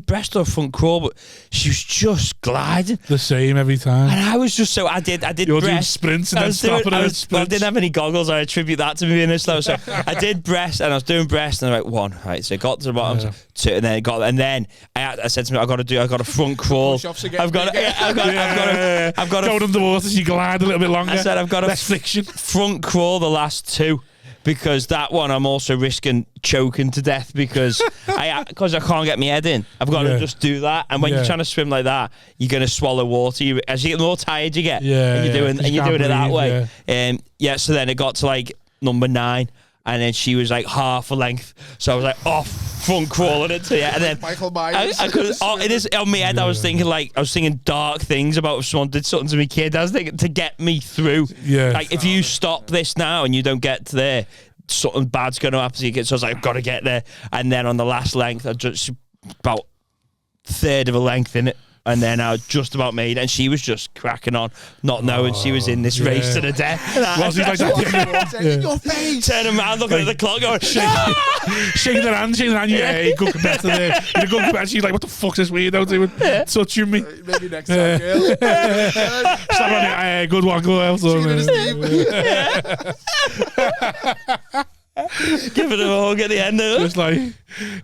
S2: breast or front crawl, but she was just gliding
S6: the same every time.
S2: And I was just I did
S6: You're
S2: breast
S6: doing sprints and then stopping and sprints.
S2: I didn't have any goggles. I attribute that to me being slow. So I did breast and I was doing breast and I was like 1, right? So I got to the bottom, 2, and then I said to me, I've got a front crawl. I've got to
S6: go underwater so you glide a little bit longer.
S2: I said I've got a
S6: friction.
S2: Front crawl the last 2 because that one I'm also risking choking to death because I can't get my head in. I've got to just do that. And when you're trying to swim like that, you're going to swallow water. As you get more tired, you get. And you're doing it that way. So then it got to like number 9. And then she was like half a length, so I was like, front crawling into it. And then
S8: Michael Myers.
S2: It is on my head. I was thinking dark things about if someone did something to my kid. I was thinking to get me through. Yeah. Like if you stop this now and you don't get to there, something bad's going to happen to your kid. So I was like, I've got to get there. And then on the last length, I just about 1/3 of a length in it. And then I just about made it, and she was just cracking on, not knowing she was in this race to the death.
S6: Was he like that?
S8: In your face.
S2: Turning around, looking at the clock, going,
S6: shaking their hand, yeah, good competitor there. You're a good competitor. She's like, what the fuck's this weirdo doing? Touching me.
S8: Maybe next time, girl.
S6: Stop on it. Good one, go else.
S2: Giving him a hug at the end of it.
S6: Just like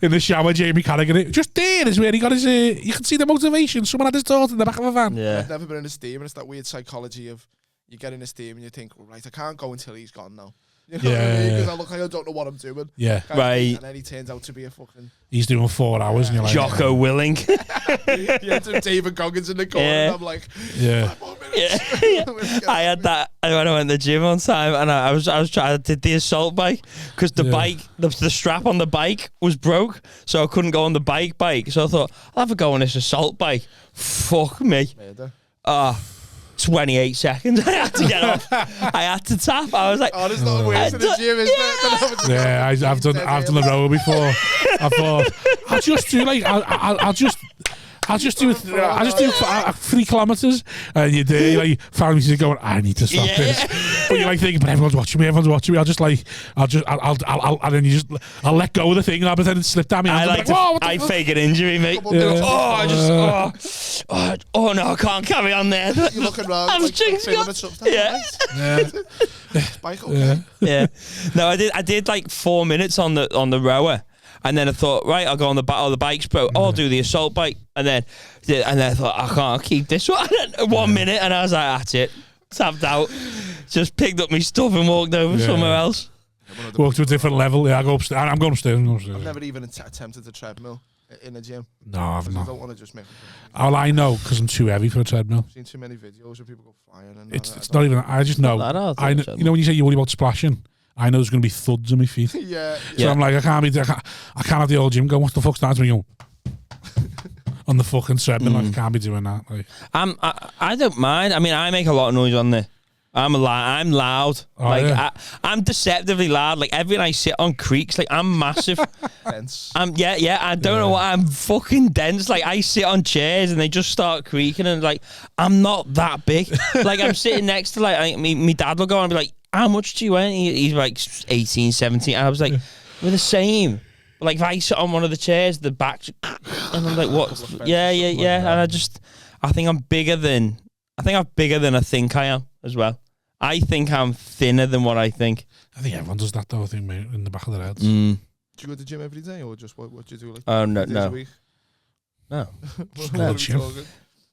S6: in the shower, Jamie Carragher. Just there is where he got his. You can see the motivation. Someone had his daughter in the back of a van.
S2: Yeah.
S8: I've never been in a steam, and it's that weird psychology of you get in a steam and you think, well, right, I can't go until he's gone now. You know what I mean? Because I look like I don't know what I'm doing.
S6: Yeah.
S2: Right.
S8: And then he turns out to be a fucking...
S6: He's doing 4 hours and you're like...
S2: Jocko Willing.
S8: Yeah, David Goggins in the corner and I'm like...
S6: Yeah.
S8: 5 more minutes.
S2: I had that when I went to the gym one time, and I was trying to did the assault bike because the bike, the strap on the bike was broke, so I couldn't go on the bike. So I thought, I'll have a go on this assault bike. Fuck me. 28 seconds. I had to get off. I had to tap. I was like,
S8: oh, there's not worse in the gym, is there?
S6: Yeah, I've done the rower before. I thought I'll just do like I'll just do 3 kilometers, and you're there, like families are going, I need to stop this. But you're like thinking, but everyone's watching me. I'll let go of the thing, and I'll pretend it slipped down me.
S2: I fake an injury, mate. Oh no, I can't carry on there.
S8: You're looking around,
S2: I'm
S8: like filming something.
S2: Yeah.
S8: Bike, okay.
S2: Yeah. No, I did like 4 minutes on the rower. And then I thought, right, I'll go on the bike's broke. I'll do the assault bike. And then I thought, I can't keep this one. 1 minute, and I was like, that's it. Tapped out. Just picked up my stuff and walked over somewhere else.
S6: Walked to a different level. Yeah, I go upstairs. I'm going upstairs.
S8: I've never even attempted the treadmill in a gym.
S6: No, I've not.
S8: I don't want to just make.
S6: All I know, because I'm too heavy for a treadmill.
S8: I've seen too many videos where people go flying. And
S6: It's not even. I just know. You know when you say you worry about splashing. I know there's going to be thuds on my feet.
S8: Yeah.
S6: So I'm like, I can't have the old gym going, what the fuck's that? And you go on the fucking treadmill. Like, I can't be doing that. Like,
S2: I don't mind. I mean, I make a lot of noise on there. I'm loud.
S6: Oh,
S2: like
S6: yeah.
S2: I'm deceptively loud. Like every time I sit on creeks, like I'm massive.
S8: Dense.
S2: I don't know what I'm fucking dense. Like I sit on chairs and they just start creaking, and like I'm not that big. Like I'm sitting next to like me dad will go and be like, how much do you weigh? He's like 18, 17. And I was like, we're the same. But like if I sit on one of the chairs, the back, and I'm like, what? Yeah. And I think I'm bigger than I think I am as well. I think I'm thinner than what I think.
S6: I think everyone does that though. I think mate, in the back of their heads.
S8: Do you go to the gym every day, or just what do you do? Like
S2: Oh no.
S8: days a week?
S2: No.
S8: What
S6: No,
S8: are we
S6: gym.
S8: talking?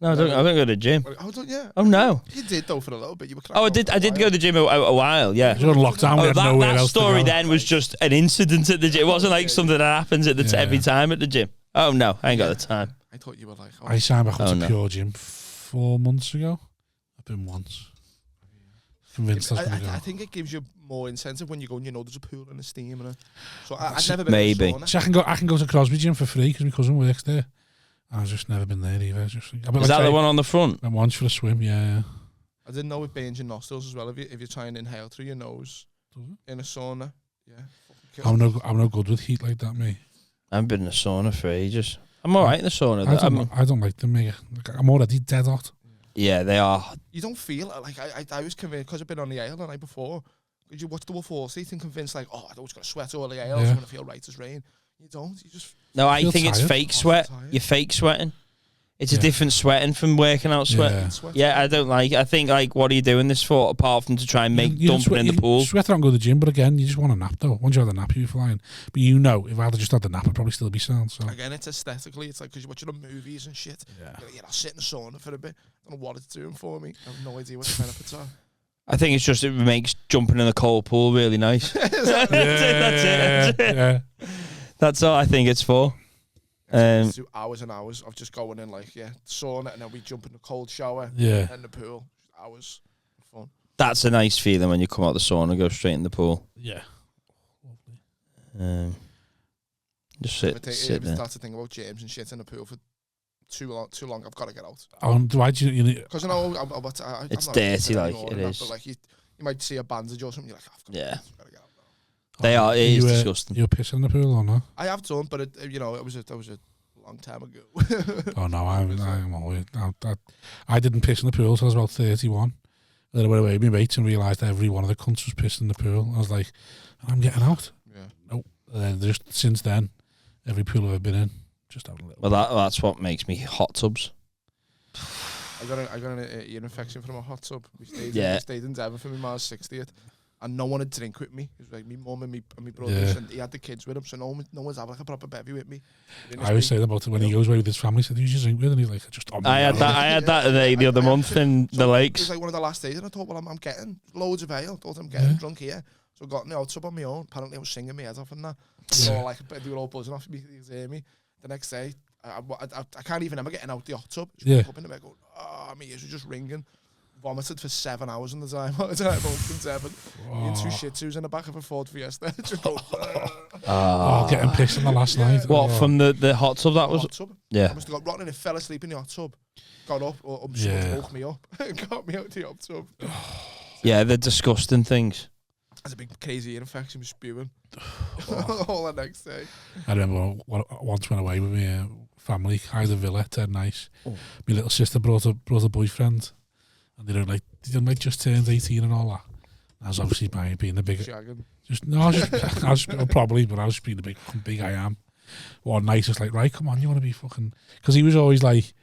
S2: No, I don't go to the gym.
S8: Oh, don't you?
S2: Oh no.
S8: You did though for a little bit. You were.
S2: I did go to the gym a while, yeah.
S6: During lockdown, we had nowhere
S2: that
S6: else
S2: story
S6: to go.
S2: then was just an incident at the gym. It wasn't like something that happens at every time at the gym. Oh no, I ain't got the time.
S8: I thought you were like.
S6: I signed back up to Pure Gym 4 months ago. I've been once. Convinced I was going to go.
S8: I think it gives you more incentive when you go and you know there's a pool and a steam and so I've never been
S2: maybe.
S8: to a sauna.
S6: So I can go to Crosby Gym for free because my cousin works there. I've just never been there either.
S2: Is that the one on the front?
S6: Went once for a swim, yeah.
S8: I didn't know it burns your nostrils as well if you try and inhale through your nose in a sauna. Yeah.
S6: I'm no good with heat like that, mate.
S2: I haven't been in a sauna for ages. I'm alright in the sauna.
S6: I don't like them, mate. I'm already dead hot.
S2: Yeah, they are.
S8: You don't feel like I was convinced because I've been on the ale the night before. Did you watch the Wolf of Wall Street and convinced like, oh, I was going to sweat all the ale. I'm going to feel right as rain. You don't. You just.
S2: No, I think
S6: tired.
S2: it's fake sweat. You're fake sweating. It's a different sweating from working out sweat. Yeah, I don't like it. I think, like, what are you doing this for apart from to try and make dumping in the pool?
S6: You sweat around, go to the gym, but again, you just want a nap, though. Once you have the nap, you're flying. But you know, if I had just had the nap, I'd probably still be sound. So.
S8: Again, it's aesthetically, it's like because you're watching the movies and shit. Yeah, I'll sit in the sauna for a bit. I don't know what it's doing for me. I have no idea what the benefits are.
S2: I think it's just it makes jumping in the cold pool really nice. That's it.
S6: Yeah.
S2: That's all I think it's for.
S8: Do hours and hours of just going in like sauna and then we jump in the cold shower and the pool. Hours of fun.
S2: That's a nice feeling when you come out the sauna and go straight in the pool.
S6: Yeah.
S2: Just sit there.
S8: That's the thing about James and shit in the pool for too long. I've got to get out.
S6: Why do you?
S8: Because I know
S2: it's
S8: I'm not
S2: dirty, like it
S8: that,
S2: is.
S8: but like you might see a bandage or something. You're like, I've got to get out now.
S2: They are. It is disgusting.
S6: You're pissing in the pool or not?
S8: I have done, but it was a long time ago.
S6: Oh no, I'm always. I didn't piss in the pool until I was about 31. And then I went away with my mates and realised every one of the cunts was pissed in the pool. I was like, I'm getting out. Yeah. Nope. And then just since then, every pool I've ever been in, just having a little.
S2: Well, that's what makes me hot tubs.
S8: I got an ear infection from a hot tub. We stayed in Devon for my mom's 60th. and no one would drink with me. It was like me mum and me brothers, and he had the kids with him, so no one's having like a proper bevy with me.
S6: I always say about it when he goes away with his family. He said, "Who you drink with?" And he's like, "Just."
S2: I had that the other month in the
S8: It
S2: lakes.
S8: was like one of the last days, and I thought, well, I'm getting loads of ale. I thought I'm getting drunk here, so I got in the hot tub on my own. Apparently, I was singing my head off and that. So like they were all buzzing off me. They could hear me. The next day, I can't even ever getting out the hot tub. Just up in the bed, going, my ears were just ringing. Vomited for 7 hours on the time. I was home from 7. Me and 2 Shih Tzus in the back of a Ford Fiesta. Just going,
S6: getting pissed on the last night.
S2: What, from the hot tub that was?
S8: hot tub.
S2: Yeah.
S8: I must have got rotten and fell asleep in the hot tub. Got up, or someone woke me up. Got me out the hot tub.
S2: Yeah, they're disgusting things.
S8: That's a big crazy ear infection with spewing. All the next day.
S6: I remember once went away with my family, hired a villa, dead nice. My little sister brought a boyfriend, and they don't just turned 18 and all that. I was obviously being the big, I was probably, but I was being the big I am. One night, just like, right, come on, you want to be fucking, because he was always like,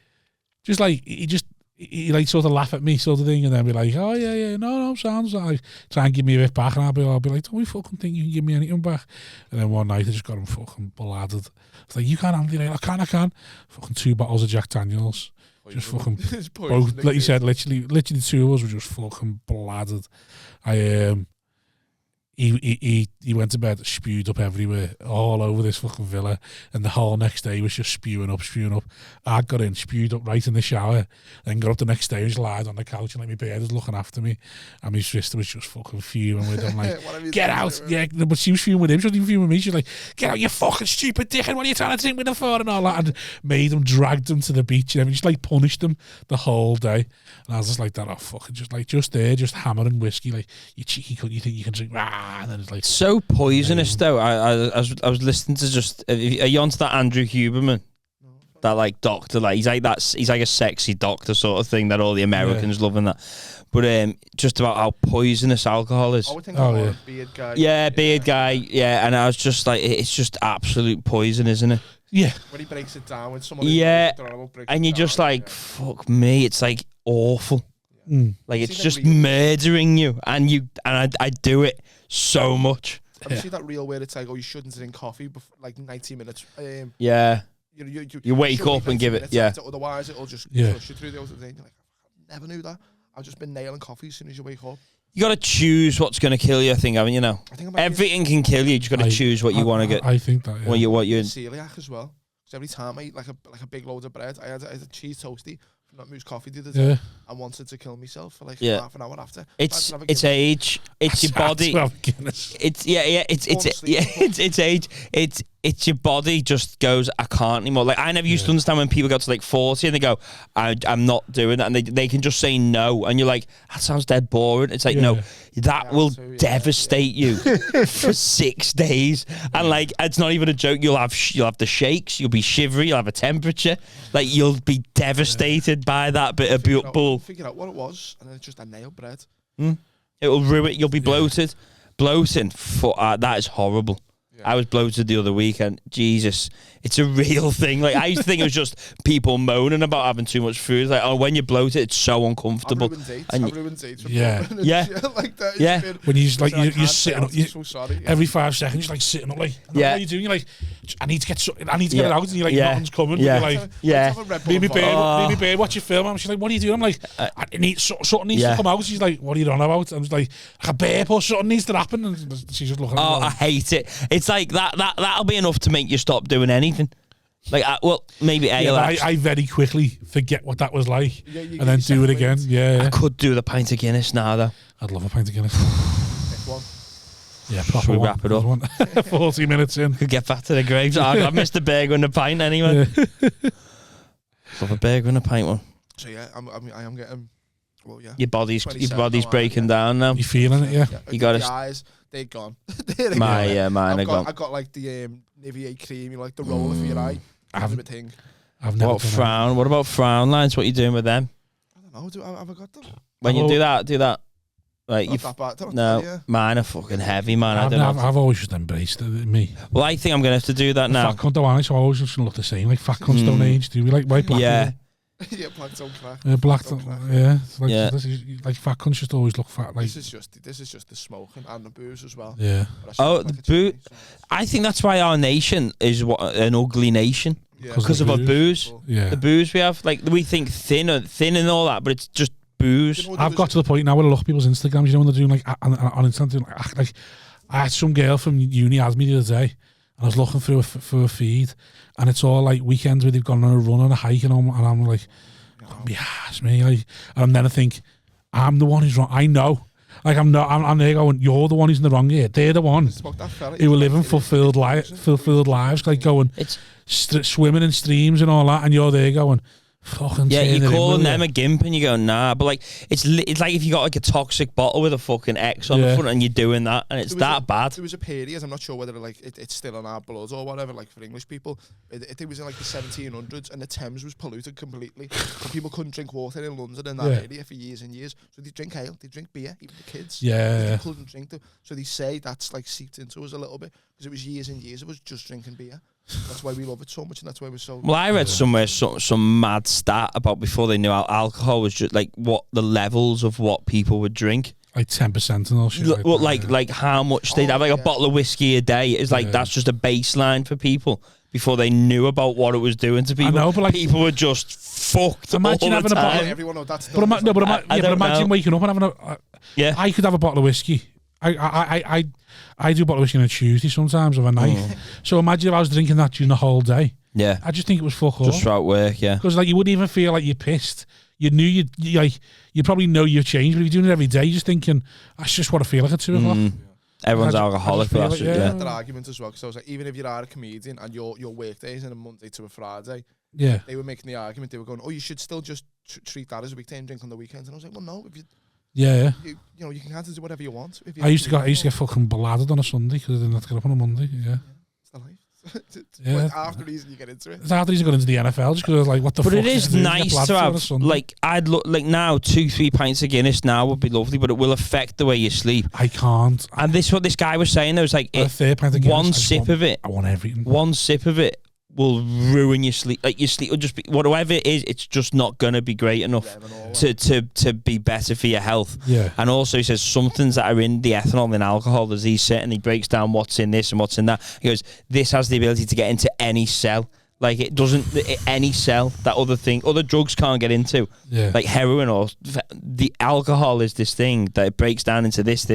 S6: he like sort of laugh at me sort of thing, and then be like, oh yeah, no, sounds like, try and give me a bit back, and I'll be like, don't we fucking think you can give me anything back? And then one night I just got him fucking bladdered. It's like, you can't handle it. I can. Fucking 2 bottles of Jack Daniels. Just fucking both, like you said, literally 2 of us were just fucking bladdered. He went to bed, spewed up everywhere, all over this fucking villa, and the whole next day was just spewing up. I got in, spewed up right in the shower, then got up the next day, just lied on the couch, and like my beard was looking after me, and my sister was just fucking fuming with him, like, get out, yeah, but she was fuming with him, she wasn't even fuming with me, she was like, get out, you fucking stupid dickhead, what are you trying to drink with the phone and all that, and made him, dragged him to the beach, and just like punished him the whole day, and I was just like that, fucking just there, just hammering whiskey, like, you cheeky cunt, you think you can drink, and then it's like
S2: so poisonous though. I was listening to just, are you onto that Andrew Huberman? That like doctor, like he's like a sexy doctor sort of thing that all the Americans love and that. But just about how poisonous alcohol is.
S8: I would think a beard guy.
S2: Yeah, beard guy. Yeah, and I was just like, it's just absolute poison, isn't it?
S8: Yeah. When he breaks it down with someone.
S2: Yeah, and you're just like, fuck me. It's like awful. Like it's just murdering you, and I do it so much.
S8: Have you seen that reel where it's like, oh, you shouldn't drink coffee before like 90 minutes? You
S2: wake up and give it,
S8: otherwise it'll just push you through the other day. You're like, I never knew that. I've just been nailing coffee as soon as you wake up.
S2: You got to choose what's going to kill you, I think, haven't you now? Everything can kill you. You just got to choose what you want to get.
S6: I think that,
S2: What you
S8: celiac as well. Because every time I eat like a big load of bread, I had a cheese toastie from that Moose Coffee the other day. I wanted to kill myself for like half an hour after.
S2: It's age. It's your body. It's age. It's your body just goes, I can't anymore. Like, I never used to understand when people got to like 40 and they go, I'm not doing that. And they can just say no. And you're like, that sounds dead boring. It's like, no, that will devastate you for 6 days. And like, it's not even a joke. You'll have the shakes. You'll be shivery. You'll have a temperature. Like, you'll be devastated by that bit of bull.
S8: Figure out what it was. And then it's just a nail bread.
S2: It will ruin. You'll be bloated. Bloating. That is horrible. I was bloated the other weekend. Jesus, it's a real thing. Like, I used to think it was just people moaning about having too much food. Like, oh, when you're bloated, it's so uncomfortable.
S8: I've ruined dates.
S2: Yeah.
S8: Like that.
S2: Yeah.
S6: When you're like, you're sitting up, every 5 seconds, you're like sitting up, like, what are you doing? You're like, I need to get it out, and you're like, nothing's coming.
S2: Yeah.
S6: You're like, Baby Bear, watch your film. And she's like, what are you doing? I'm like, something needs to come out. She's like, what are you on about? I was like a burp or something needs to happen. And she's just looking at me.
S2: I hate it. It's like that'll be enough to make you stop doing anything. Like, maybe ale.
S6: I very quickly forget what that was like, and then do it again. I
S2: could do the pint of Guinness now, though.
S6: I'd love a pint of Guinness. Yeah,
S2: proper. Should we wrap it up?
S6: 40 minutes in.
S2: Could get back to the graves. I've missed a burger and a pint anyway. Love a burger and a pint one.
S8: So yeah, I am getting. Well, yeah.
S2: Your body's breaking down now.
S6: You feeling it? Yeah.
S2: You got
S8: the eyes. They're gone.
S2: Mine are gone.
S8: I got like the Nivea cream, like the roller for your eye. I haven't a thing.
S6: I've never.
S2: What about frown lines? What are you doing with them?
S8: I don't know. Have I got them?
S2: When you do that. Like, mine are fucking heavy, man.
S6: I've always just embraced me.
S2: Well, I think I'm gonna have to do that now.
S6: Fat cunt don't age, so I always just look the same. Like, fat cunts don't age. Do we like white black?
S2: Yeah.
S8: Yeah, Blackstone crack.
S6: Blackstone,
S8: crack.
S6: yeah. It's like,
S2: Yeah.
S6: This is, like fat cunts just always look fat. Like,
S8: This is just the smoking and the booze as well.
S6: yeah.
S8: But I
S2: Oh,
S8: smell like
S2: the
S8: a chimney, so-
S2: I think that's why our nation is an ugly nation.
S8: Yeah.
S2: Because of our booze.
S6: Yeah.
S2: The booze we have. Like, we think thin and all that, but it's just booze.
S8: You know, there
S6: I've
S8: was
S6: got to the point now where I look at people's Instagrams, you know, when they're doing like on Instagram, doing, like I had some girl from uni asked me the other day, and I was looking through a feed, and it's all like weekends where they've gone on a run on a hike, and I'm like, yes, me. Like, and then I think I'm the one who's wrong. I know. Like I'm there going, you're the one who's in the wrong here. They're the one
S8: Spoke that fella.
S6: who were living fulfilled lives, like going
S2: It's
S6: swimming in streams and all that, and you're there going, fucking.
S2: yeah,
S6: turn it
S2: you're
S6: in,
S2: calling
S6: will
S2: them
S6: you?
S2: a gimp and you go, nah. But like, it's like if you got like a toxic bottle with a fucking X on the
S6: Yeah.
S2: front and you're doing that, and it's
S8: There was
S2: that
S8: a-
S2: bad.
S8: There was a period, I'm not sure whether like it's still in our blood or whatever, like for English people. It was in like the 1700s and the Thames was polluted completely. And people couldn't drink water in London in that
S6: Yeah.
S8: area for years and years. So they drink ale, they drink beer, even the kids.
S6: Yeah.
S8: They couldn't drink them. So they say that's like seeped into us a little bit because it was years and years of us just drinking beer. That's why we love it so much and that's why we're so...
S2: Well, I read somewhere some mad stat about before they knew alcohol was just like what the levels of what people would drink.
S6: Like 10% and all shit.
S2: Well,
S6: that,
S2: like how much they'd have like a
S8: yeah.
S2: bottle of whiskey a day. It's like that's just a baseline for people before they knew about what it was doing to people.
S6: know, but, like,
S2: people were just fucked
S6: imagine
S2: all
S6: having
S2: the
S6: a bottle-
S2: time.
S8: Everyone knows that's...
S6: But,
S2: I don't
S6: imagine
S2: know.
S6: waking up and having a...
S2: Yeah.
S6: I could have a bottle of whiskey. I do a bottle of whiskey on a Tuesday sometimes of a night. So imagine if I was drinking that during the whole day.
S2: Yeah,
S6: I just think it was fuck all.
S2: just throughout work. Yeah,
S6: Because like you wouldn't even feel like you're pissed. You knew you probably know you've changed, but if you're doing it every day, you're just thinking, that's just what I feel like at 2 o'clock.
S2: everyone's
S6: I ju-
S2: alcoholic,
S6: I just
S2: but
S6: feel
S2: that's
S6: like,
S2: it.
S6: yeah.
S2: Yeah.
S8: That argument as well, because I was like, even if you are a comedian and your work day is in a Monday to a Friday,
S6: Yeah.
S8: they were making the argument, they were going, oh, you should still just treat that as a weekday and drink on the weekends. And I was like, well, no, if
S6: Yeah.
S8: you know, you can kind of do whatever you want. If you
S6: I used to get fucking bladdered on a Sunday because I didn't have to get up on a Monday. Yeah.
S8: It's the life.
S6: Yeah.
S8: Like, half the reason you get into it.
S6: It's after he's got into the NFL just because I was like, what the
S2: But
S6: fuck?
S2: it is
S6: do you do? Get
S2: nice
S6: bladdered
S2: to
S6: on a
S2: have,
S6: Sunday?
S2: like, I'd look like now 2-3 pints of Guinness now would be lovely, but it will affect the way you sleep.
S6: I can't.
S2: And this is what this guy was saying. There was like
S6: A third pint of Guinness, I
S2: one
S6: just
S2: sip
S6: want-
S2: of it.
S6: I want everything.
S2: One sip of it will ruin your sleep. Like your sleep will just be whatever it is. It's just not gonna be great enough to be better for your health.
S6: Yeah.
S2: And also he says some things that are in the ethanol and alcohol. There's these set and he breaks down what's in this and what's in that. He goes, this has the ability to get into any cell. Like it doesn't any cell that other drugs can't get into.
S6: Yeah.
S2: Like heroin or the alcohol is this thing that it breaks down into this,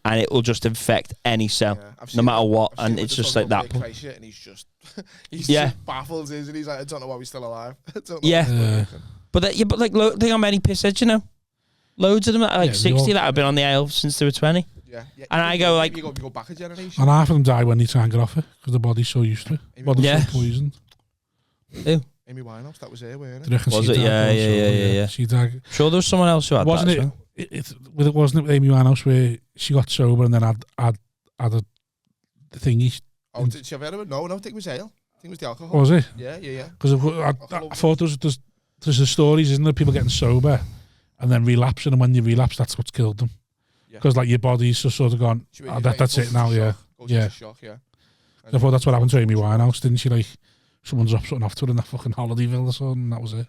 S2: and it will just infect any cell, no matter what. And it's just like that.
S8: And he's just,
S2: Yeah.
S8: just baffled, isn't he? He's like, I don't know why we're still alive. I don't know
S2: Yeah.
S8: why we're still working.
S2: But like, think how many pissheads, you know? Loads of them, like
S6: Yeah,
S2: 60
S6: all-
S2: that have been on the ale since they were 20.
S8: Yeah.
S2: And I go like,
S8: you go back a generation.
S6: And half of them die when they try and get off it because the body's so used to it.
S8: Amy
S6: Body's
S2: Yeah.
S6: so poisoned.
S2: ew.
S8: Amy Winehouse, that was her, weren't
S6: Do you
S8: it?
S6: reckon
S2: Was
S6: she
S2: it?
S6: died
S2: Yeah.
S6: also? She died.
S2: Sure, there was someone else who had
S6: Wasn't
S2: that.
S6: it?
S2: as well.
S6: It wasn't it with Amy Winehouse where she got sober and then had a thingy.
S8: Oh, did she have heroin? No, I think it was ale. I think it was the alcohol.
S6: Was it?
S8: Yeah.
S6: Because I thought there's the stories, isn't there? People getting sober and then relapsing, and when you relapse, that's what's killed them.
S8: Yeah.
S6: Because like your body's just sort of gone. That's it now. Yeah. Yeah.
S8: Shock, yeah.
S6: I thought that's what happened to Amy Winehouse, didn't she? Like someone dropped something off to her in that fucking Holidayville or something, and that was it.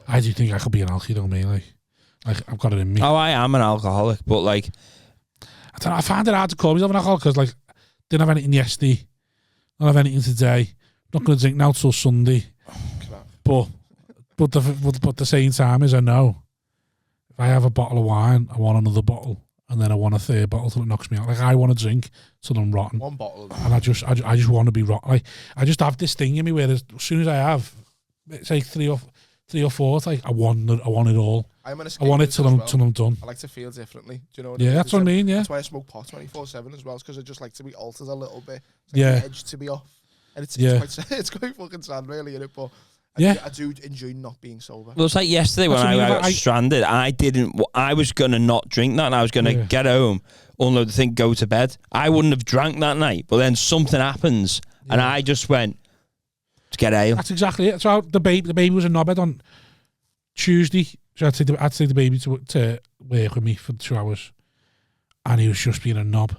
S6: I do think I could be an alky, though, me. Like I've got it in me.
S2: Oh, I am an alcoholic, but like,
S6: I don't know, I find it hard to call myself an alcoholic because, like, didn't have anything yesterday, don't have anything today. Not going to drink now till Sunday. But the same time is I know if I have a bottle of wine, I want another bottle, and then I want a third bottle till it knocks me out. Like I want to drink till I'm rotten.
S8: One bottle.
S6: And I just want to be rotten. Like I just have this thing in me where as soon as I have, say 3 or 4, it's like I want it all. I want it till I'm done.
S8: I like to feel differently. Do you know what
S6: Yeah,
S8: I mean?
S6: that's what I mean. Yeah.
S8: That's why I smoke pot 24/7 as well, because I just like to be altered a little bit. It's
S6: Yeah.
S8: the edge to be off. And it's quite fucking sad, really, innit? But I do enjoy not being sober.
S2: well, it's like yesterday when I got stranded. I was gonna not drink that, and I was gonna get home, unload the thing, go to bed. I wouldn't have drank that night, but then something happens, and I just went to get ale.
S6: That's exactly it. So the baby was a knobhead on Tuesday. So I'd take the baby to work with me for 2 hours, and he was just being a knob,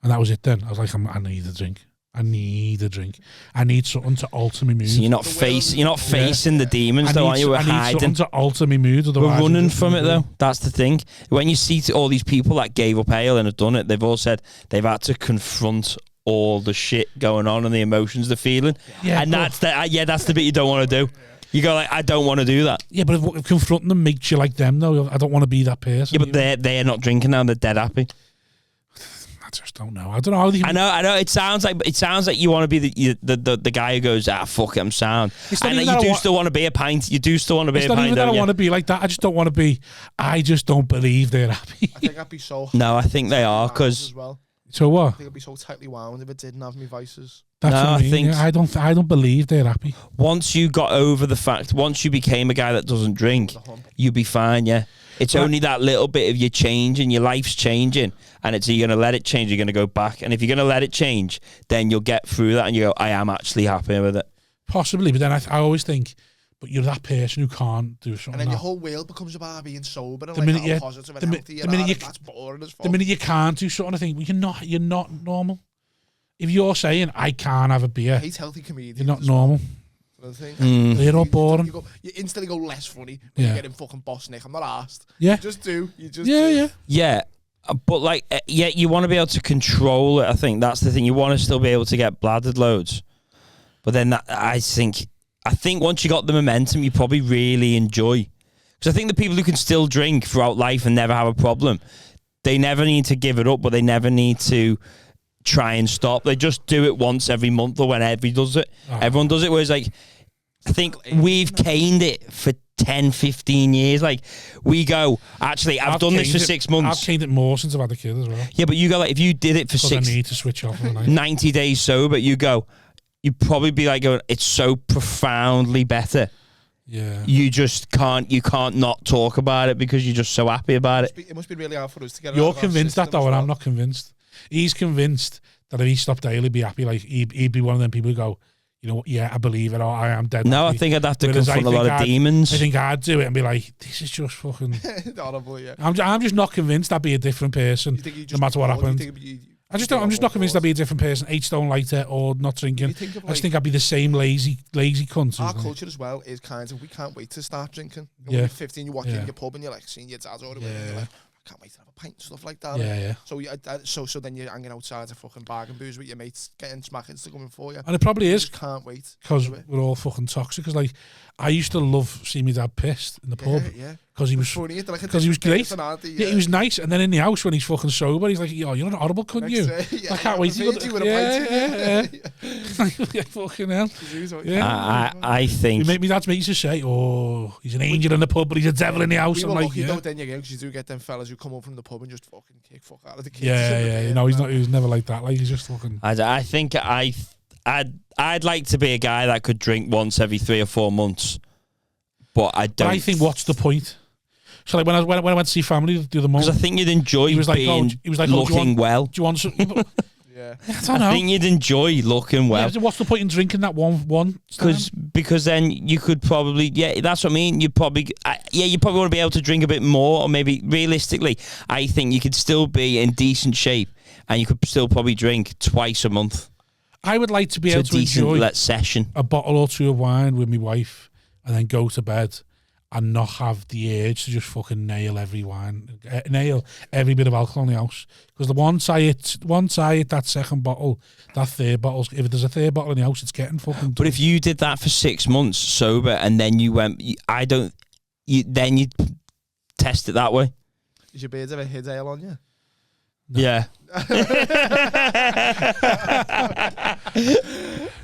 S6: and that was it. Then I was like, I need a drink. I need a drink. I need something to alter my mood.
S2: So you're not facing the demons, though, are you? We're
S6: I need
S2: hiding.
S6: something to alter my mood.
S2: We're running from it, though. That's the thing. When you see all these people that gave up ale and have done it, they've all said they've had to confront all the shit going on and the emotions they're feeling. Yeah, and that's the bit you don't want to do. You go like, I don't want to do that. Yeah, but if confronting them makes you like them, though. I don't want to be that person. Yeah, but they're not drinking now. They're dead happy. I just don't know. I don't know. I know. It sounds like you want to be the guy who goes, fuck it, I'm sound. And you do still want to be a pint. You do still want to be a pint. It's not even that I want to be like that. I just don't want to be. I just don't believe they're happy.
S8: I think I'd be so.
S6: No, I think they are because. So what?
S8: I think I'd be so tightly wound if it didn't have me vices.
S6: That's what I mean. I don't believe they're happy.
S2: Once you got over the fact, once you became a guy that doesn't drink, you'll be fine. Yeah. It's only that little bit of you changing, your life's changing, and it's you're going to let it change, you're going to go back. And if you're going to let it change, then you'll get through that and you go, I am actually happy with it.
S6: Possibly, but then I always think, but you're that person who can't do something.
S8: And then your whole world becomes about being sober and how positive and healthy you are, that's boring as fuck.
S6: The minute you can't do something, I think, well, you're not normal. If you're saying, I can't have a beer,
S8: I hate healthy comedians.
S6: You're not normal. You're all boring.
S8: You instantly go less funny when you get in fucking Boss Nick. I'm not asked.
S6: Yeah.
S8: You just do. You just do.
S2: Yeah. But like, you want to be able to control it. I think that's the thing. You want to still be able to get bladdered loads. But then I think once you got the momentum, you probably really enjoy. Because I think the people who can still drink throughout life and never have a problem, they never need to give it up, but they never need to try and stop. They just do it once every month or whenever he does it. Everyone does it. Whereas, like, I think we've caned it for 10, 15 years. Like, we go, actually, I've done this for 6 months.
S6: I've caned it more since I've had a kid as well.
S2: Yeah, but you go, like, if you did it for
S6: I need to switch off
S2: 90 days sober, you go, you'd probably be like, going, it's so profoundly better.
S6: Yeah.
S2: You just can't not talk about it because you're just so happy about it.
S8: It must be really hard for us to get.
S6: You're convinced that, though, and I'm not convinced. He's convinced that if he stopped daily, he'd be happy. Like, he'd be one of them people who go, you know what, yeah, I believe it, or I am dead.
S2: No, happy. I think I'd have to confront a lot of demons.
S6: I think I'd do it and be like, this is just fucking
S8: horrible, yeah.
S6: I'm just not convinced I'd be a different person, no matter what happened. I'm just not convinced I'd be a different person, 8 stone lighter or not drinking. I just think I'd be the same lazy cunt.
S8: Our culture as well is kind of, we can't wait to start drinking. When you're 15, you walk in your pub and you're like seeing your dad or whatever, and you're like, I can't wait to have a pint and stuff like that.
S6: Yeah.
S8: So then you're hanging outside a fucking bargain booze with your mates, getting smackers to come in for you.
S6: And it probably is.
S8: You just can't wait.
S6: Because we're all fucking toxic. Because, like, I used to love seeing my dad pissed in the pub.
S8: Yeah.
S6: Because he was funny. Because he was great. Yeah, he was nice. And then in the house when he's fucking sober, he's like, "Yo, you're an horrible cunt, you." I can't wait to go. Yeah. Fucking hell.
S2: Yeah. I think.
S6: Me dad's mate used to say, "Oh, he's an angel in the pub, but he's a devil in the house."
S8: I'm
S6: like,
S8: lucky though, then because you do get them fellas who come up from the pub and just fucking kick fuck out of the kids.
S6: Yeah. You know, he's not. He was never like that. Like, he's just fucking.
S2: I think I'd like to be a guy that could drink once every 3 or 4 months, but I don't.
S6: But I think, what's the point? So like when I went to see family the other month,
S2: because I think you'd enjoy looking well.
S6: Do you want some?
S8: Yeah,
S6: I don't know.
S2: I think you'd enjoy looking well.
S6: Yeah, what's the point in drinking that one?
S2: Because then you could probably that's what I mean. You'd probably you probably want to be able to drink a bit more, or maybe realistically, I think you could still be in decent shape and you could still probably drink twice a month.
S6: I would like to be able to enjoy
S2: session,
S6: a bottle or 2 of wine with my wife, and then go to bed and not have the urge to just fucking nail every bit of alcohol in the house. Because once I hit that second bottle, that third bottle, if there's a third bottle in the house, it's getting fucking.
S2: But if you did that for 6 months sober, and then you went, then you test it that way.
S8: Is your beard ever hid ale on you?
S6: No.
S2: Yeah.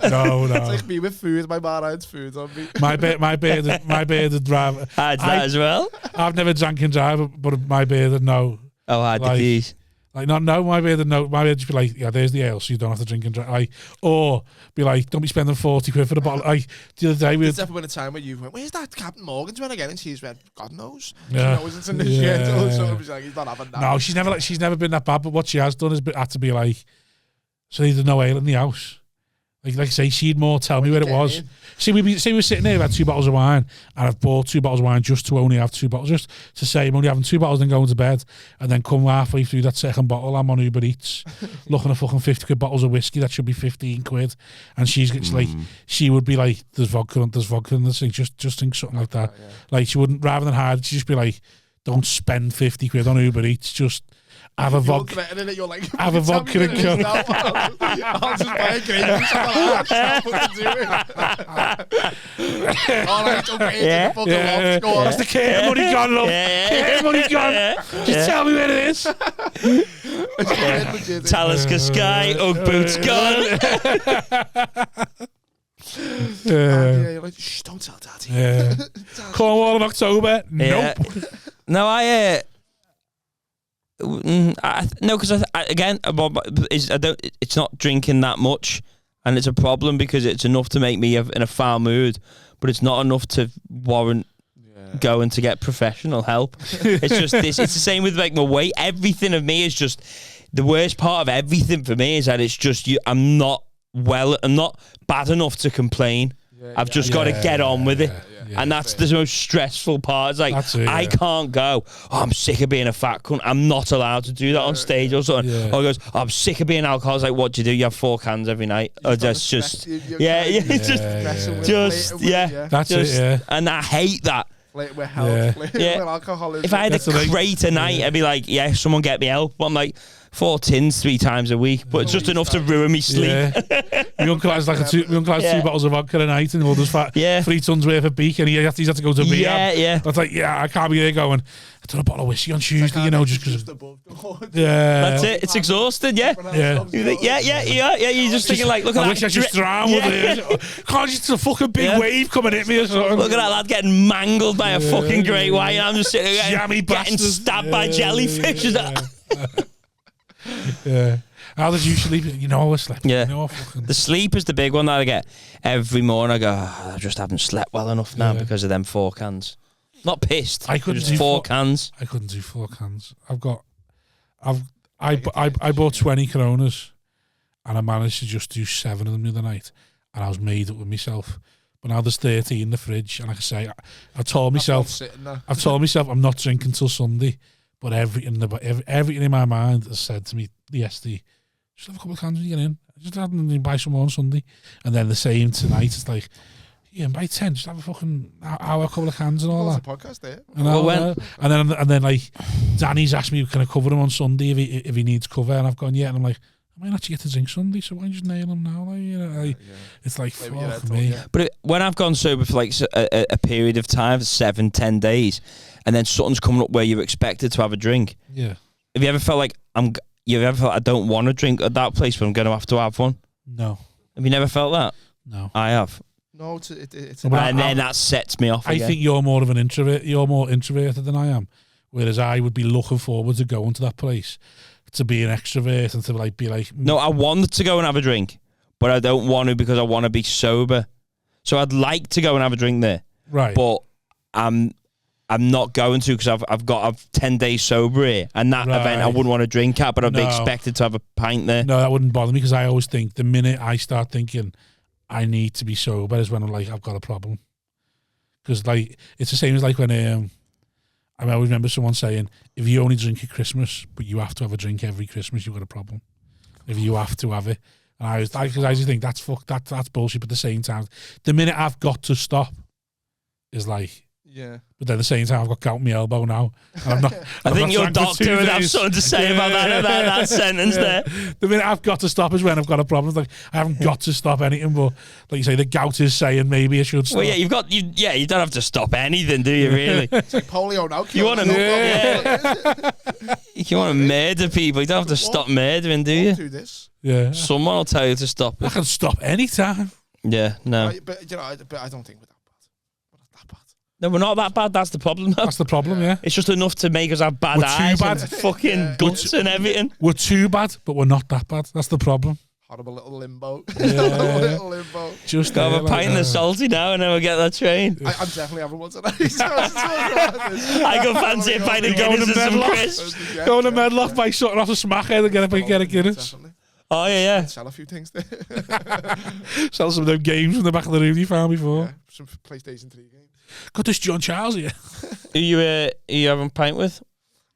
S6: No.
S8: It's like me with food. My bar hides food on me.
S6: My bearded driver
S2: hides that as well.
S6: I've never drank and drive, but my bearded no.
S2: Oh, I did these.
S6: Like, no, my bearded no. My bearded just be like, yeah, there's the ale, so you don't have to drink and drive. Like, or be like, don't be spending 40 quid for the bottle. Like, the other day
S8: there's definitely been a time where you went, where's that Captain Morgan's when again? And she's went, God knows.
S6: Yeah.
S8: She knows it's in the shit. So she's like, he's not having that.
S6: No, she's never been that bad. But what she has done is had to be like, so there's no ale in the house. Like I say, she'd more tell me where it was. See, we were sitting there, we had 2 bottles of wine, and I've bought 2 bottles of wine just to only have 2 bottles, just to say I'm only having 2 bottles and going to bed, and then come halfway through that second bottle, I'm on Uber Eats, looking at fucking 50 quid bottles of whiskey that should be 15 quid, and she's like, she would be like, there's vodka in this thing, just think something like that. Like, she wouldn't, rather than hide, she'd just be like, don't spend 50 quid on Uber Eats, just have a vodka.
S8: You're like,
S6: have a vodka and Coke.
S8: I'll just buy a grape juice. All right, okay.
S6: That's the care money gone, love. Care money gone. Just tell me where it is.
S2: Talisker Sky, Ugg boots gone.
S8: You're like, shh, don't tell Daddy.
S6: Cornwall in October. Nope.
S2: No, no, because again, I don't. It's not drinking that much, and it's a problem because it's enough to make me in a foul mood, but it's not enough to warrant going to get professional help. It's just this. It's the same with like my weight. Everything of me is just the worst part of everything for me is that it's just I'm not bad enough to complain. I've just got to get on with it. And that's the most stressful part. It's like, I can't go, I'm sick of being a fat cunt. I'm not allowed to do that on stage or something. Or he goes, I'm sick of being alcohol. It's like, what do you do? You have 4 cans every night. Or that's just, That's it. And I hate that.
S8: With help. With alcoholism.
S2: If I had a crate a night, I'd be like, someone get me help. But I'm like, 4 tins 3 times a week, but it's just enough to ruin me sleep.
S6: My uncle has like 2 bottles of vodka a night and all this 3 tons worth of beak, and he's had to go to rehab. That's like, I can't be there going, I done a bottle of whiskey on Tuesday, just because.
S2: That's it. It's exhausting. You're just thinking like, look at that.
S6: I wish I just drowned with it. Can't just a fucking big wave coming at me or something.
S2: Look at that lad getting mangled by a fucking great white, and I'm just sitting there getting stabbed by jellyfish.
S6: How did you sleep? I slept.
S2: The sleep is the big one that I get every morning. I go, I just haven't slept well enough now because of them 4 cans. Not pissed.
S6: I couldn't do
S2: 4 cans.
S6: I couldn't do 4 cans. I bought 20 Coronas, and I managed to just do 7 of them the other night, and I was made up with myself. But now there's 30 in the fridge, and like I say, I've told myself I'm not drinking till Sunday. But everything in my mind has said to me yesterday, just have a couple of cans when you get in. Just have them buy some more on Sunday. And then the same tonight, it's like, by 10, just have a fucking hour, a couple of cans and all that.
S8: Podcast there.
S6: And then like, Danny's asked me, can I cover him on Sunday if he needs cover? And I've gone, and I'm like, I might actually get to drink Sunday, so why don't you just nail him now? It's like, fuck me.
S2: But when I've gone sober for like a period of time, 7-10 days, and then something's coming up where you're expected to have a drink.
S6: Yeah.
S2: Have you ever felt like I don't want to drink at that place, but I'm going to have one?
S6: No.
S2: Have you never felt that?
S6: No.
S2: I have.
S8: No, it's
S2: and then that sets me off.
S6: I think you're more of an introvert. You're more introverted than I am. Whereas I would be looking forward to going to that place to be an extrovert and to be like.
S2: No, I want to go and have a drink, but I don't want to because I want to be sober. So I'd like to go and have a drink there,
S6: right?
S2: But I'm not going to because I've got 10 days sober here, and that event I wouldn't want to drink at, but I'd be expected to have a pint there.
S6: No, that wouldn't bother me because I always think the minute I start thinking I need to be sober is when I'm like, I've got a problem. Because like it's the same as like when I always remember someone saying, if you only drink at Christmas, but you have to have a drink every Christmas, you've got a problem. If you have to have it. And I just think that's bullshit, but at the same time, the minute I've got to stop is like, but then at the same time, I've got gout in my elbow now. And I'm not.
S2: I think your doctor would have something to say about that sentence there.
S6: The minute I've got to stop is when I've got a problem. It's like I haven't got to stop anything, but like you say, the gout is saying maybe I should stop.
S2: Well, you don't have to stop anything, do you? Really?
S8: It's like polio now.
S2: You want to murder people? You don't have to stop murdering, do you?
S8: Do this.
S6: Yeah.
S2: Someone will tell you to stop.
S6: I can stop anytime.
S2: Yeah. No.
S8: But I don't think we're that bad.
S2: No, we're not that bad. That's the problem, though.
S6: That's the problem, yeah.
S2: It's just enough to make us have bad eyes and fucking guts and everything.
S6: We're too bad, but we're not that bad. That's the problem.
S8: Horrible little limbo.
S6: Yeah.
S8: little limbo.
S6: Just
S2: go have a pint of salty now and then we'll get that train.
S8: I'm definitely having one tonight.
S2: I go fancy a pint of Guinness and some crisps.
S6: Go to Medlock, buy something off a smackhead and get a Guinness.
S8: Definitely.
S2: Oh yeah.
S8: I'd sell a few things there.
S6: Sell some of them games from the back of the room you found before.
S8: Yeah, some PlayStation 3 games.
S6: Got this John Charles here.
S2: Who you having a pint with?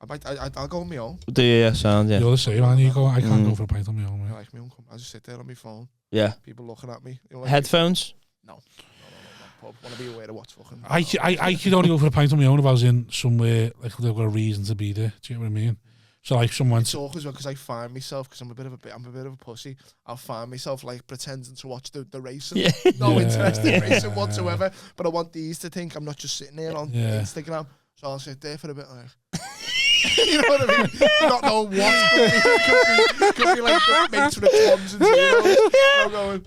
S8: I'll go on my own.
S2: Do you sound
S6: You're the same, man. You go. I can't go for a pint on my own.
S8: I
S6: Mate.
S8: like my own company. I just sit there on my phone.
S2: Yeah.
S8: People looking at me. You know, like,
S2: Headphones?
S8: No. Pub. Want to be aware of what's fucking.
S6: I could only go for a pint on my own if I was in somewhere like they've got a reason to be there. Do you know what I mean? So like someone.
S8: It's awkward as well because I find myself because I'm a bit of a pussy. I'll find myself like pretending to watch the racing.
S2: Yeah.
S8: No interest in racing whatsoever. But I want these to think I'm not just sitting there on Instagram. So I'll sit there for a bit like. You know what I mean? Not knowing what could be like the Matrix ones and zeros. I'm going.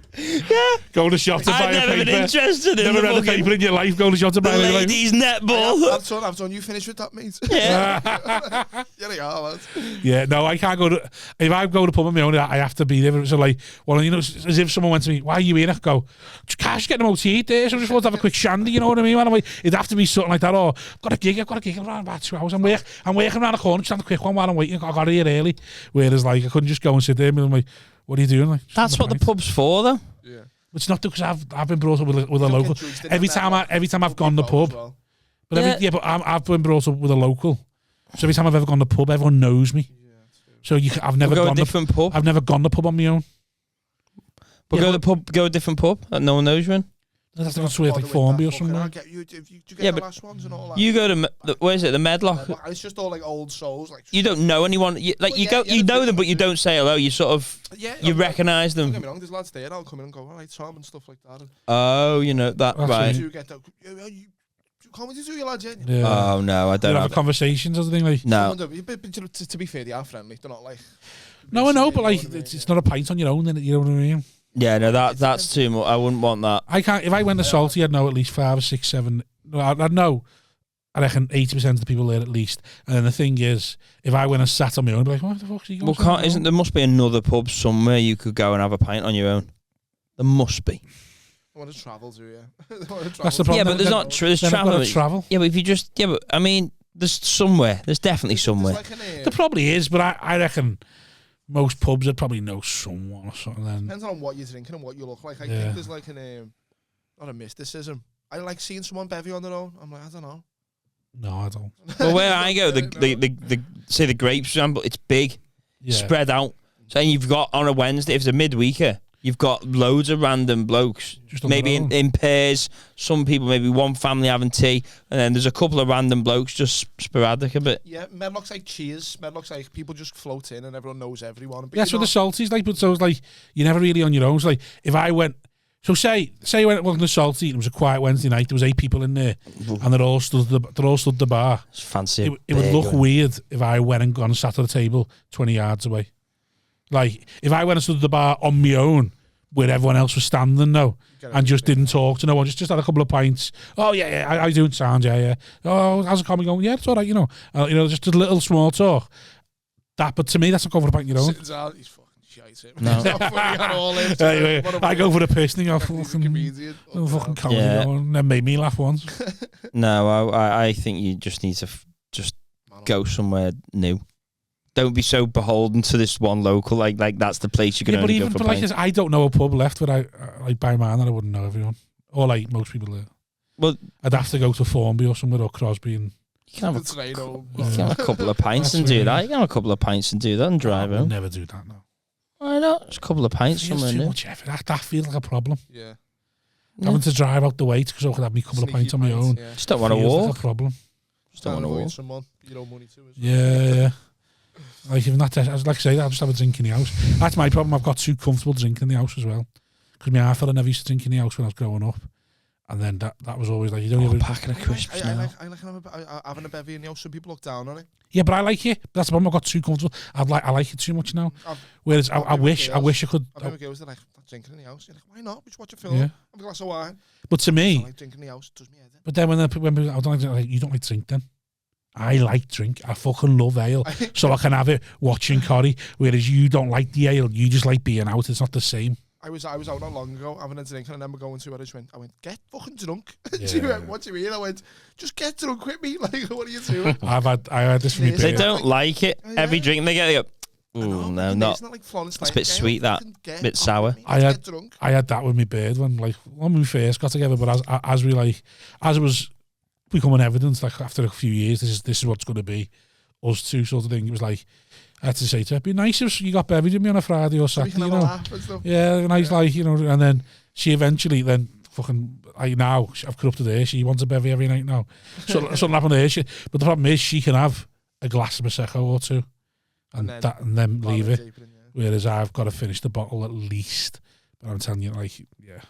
S6: Go to shop to buy a paper.
S2: I've never been interested in
S6: Never read a paper in your life. Go to shop to buy
S2: the
S6: a paper.
S2: ladies netball.
S8: I've done. You finished with that, mate?
S2: Yeah.
S8: Yeah, they are, lads.
S6: Yeah, no, I can't go to. If I go to pub on my own, I have to be there. So like, well, you know, as if someone went to me, "Why are you here?" I go, "Cash getting them OT there, so I just want to have a quick shandy." You know what I mean? Man? I'm like, it'd have to be something like that. Or I've got a gig around about 2 hours. I'm working around the corner, just have a quick one while I'm waiting. I got here early. Whereas like I couldn't just go and sit there. And I'm like, "What are you doing?" Like,
S2: That's what the pub's for, though.
S8: Yeah.
S6: It's not because I've been brought up with a local. Every time I've gone to the pub,
S8: well.
S6: but but I've been brought up with a local. So every time I've ever gone to the pub, everyone knows me. So I've never
S2: We'll go
S6: gone
S2: to a different pub.
S6: I've never gone to the pub on my own.
S2: But go to the pub, go to a different pub that no one knows you in.
S6: I'd have to go to like Formby or something.
S8: Do you get the last ones and all that?
S2: You go to where is it? The Medlock.
S8: It's just all like old souls. Like
S2: You don't know anyone. You know them, but you don't say hello. You sort of you recognise them.
S8: Don't get me wrong. There's lads there. I'll come in and go, all right, Tom and stuff like that.
S2: Oh, you know that right.
S8: You get that. You comedy to you lads, yeah.
S2: Oh no, I don't
S6: have conversations or something like.
S2: No.
S8: But to be fair, they are friendly. They're not like.
S6: No, I know, but like it's not a pint on your own. Then you know what I mean.
S2: Yeah, no, that's too much. I wouldn't want that.
S6: I can't. If I went to Salty, I'd know at least 5 or 6, 7. I'd know. I reckon 80% of the people there at least. And then the thing is, if I went and sat on my own, I'd be like, what the fuck's he going?
S2: Well, there must be another pub somewhere you could go and have a pint on your own. There must be.
S8: I want to travel to, yeah.
S6: That's the problem.
S2: Yeah, but there's not there's travel. Yeah, but if you just but I mean, there's somewhere. There's definitely somewhere.
S6: There probably is, but I reckon most pubs would probably know someone or something. Then.
S8: Depends on what you're drinking and what you look like. I think there's like not a mysticism. I like seeing someone bevy on their own. I'm like, I don't know.
S6: No, I don't.
S2: Well, where I go, the say the Grapes, for example, it's big, spread out. So you've got on a Wednesday, if it's a midweeker, you've got loads of random blokes, just maybe in pairs. Some people, maybe one family having tea, and then there's a couple of random blokes just sporadic a bit.
S8: Yeah, Medlock's like Cheers. Medlock's like people just float in and everyone knows everyone.
S6: But that's what the Salty's like, but so it's like you're never really on your own. So like if I went, so say you went to Salty, it was a quiet Wednesday night. There was 8 people in there, and they're all stood the bar.
S2: It's fancy.
S6: It would look weird if I went and gone and sat at the table 20 yards away. Like if I went and stood at the bar on my own, where everyone else was standing though, and just didn't talk to no one, just had a couple of pints. Oh yeah, I do sound, yeah. Oh, how's the comedy going? Yeah, it's all right, you know, just a little small talk. But to me, that's not going for a pint on your own.
S8: He's fucking shite.
S2: No.
S8: It's not funny at all.
S6: Anyway, I go for the piss thing. I fucking comedy going. That made me laugh once.
S2: No, I think you just need to just go somewhere new. Don't be so beholden to this one local. Like that's the place you can only go for pints.
S6: Like this, I don't know a pub left where like by man that I wouldn't know everyone, or like most people there.
S2: Well,
S6: I'd have to go to Formby or somewhere or Crosby and.
S2: You can have a couple of pints and do that. You can have a couple of pints and do that and drive home.
S6: Never do that, no.
S2: Why not? Just a couple of pints somewhere new.
S6: Much effort. That feels like a problem.
S8: Yeah.
S6: Having to drive out the way because I could have me a couple of pints on my own.
S8: Yeah.
S2: Just don't want to walk.
S6: Like a problem.
S2: Just don't want to walk.
S8: Someone you know money to.
S6: Yeah. Like even that, like I say, I'll just have a drink in the house. That's my problem. I've got too comfortable drinking in the house as well. Because my half fella never used to drink in the house when I was growing up. And then that was always like, you don't even...
S2: Packing of crisps now.
S8: I like having a bevy in the house, so people look down on it.
S6: Yeah, but I like it. That's the problem. I got too comfortable. I like it too much now. Whereas I wish I could...
S8: I've never girls that like drinking in the house. You're like, why not? Just watch a film.
S6: Yeah.
S8: Have a glass of wine.
S6: But to me...
S8: I like drinking in the house. It does me head in.
S6: But then when I don't like, you don't like drink then. I like drink. I fucking love ale. So I can have it watching Corrie. Whereas you don't like the ale. You just like being out. It's not the same.
S8: I was out not long ago having a drink and I remember going to where I went, get fucking drunk.
S6: Yeah.
S8: She went, what do you mean? I went, just get drunk with me. Like, what are you doing?
S6: I had this from me.
S2: They don't like it.
S8: Yeah.
S2: Every drink they get, they go, Ooh, no,
S8: It's
S2: not.
S8: not like Florence
S2: It's a bit
S8: Nightingale,
S2: sweet, that.
S8: fucking get
S2: Bit
S8: on
S2: sour.
S8: with me,
S6: I
S8: let's
S6: had-
S8: get drunk.
S6: I had that with me bird when we first got together, but as it was becoming evident, like after a few years, this is what's going to be us two sort of thing. It was like I had to say to her, it'd be nice if you got buried with me on a Friday or
S8: So we
S6: Saturday,
S8: can
S6: you
S8: have a
S6: know.
S8: laugh and stuff.
S6: Yeah, nice, like, you know. And then she eventually then fucking I've corrupted her. She wants a bevy every night now. So something happened to her. But the problem is she can have a glass of Prosecco or two, and then leave it.
S8: Deeper in, yeah.
S6: Whereas I've got to finish the bottle at least. But I'm telling you, like, yeah.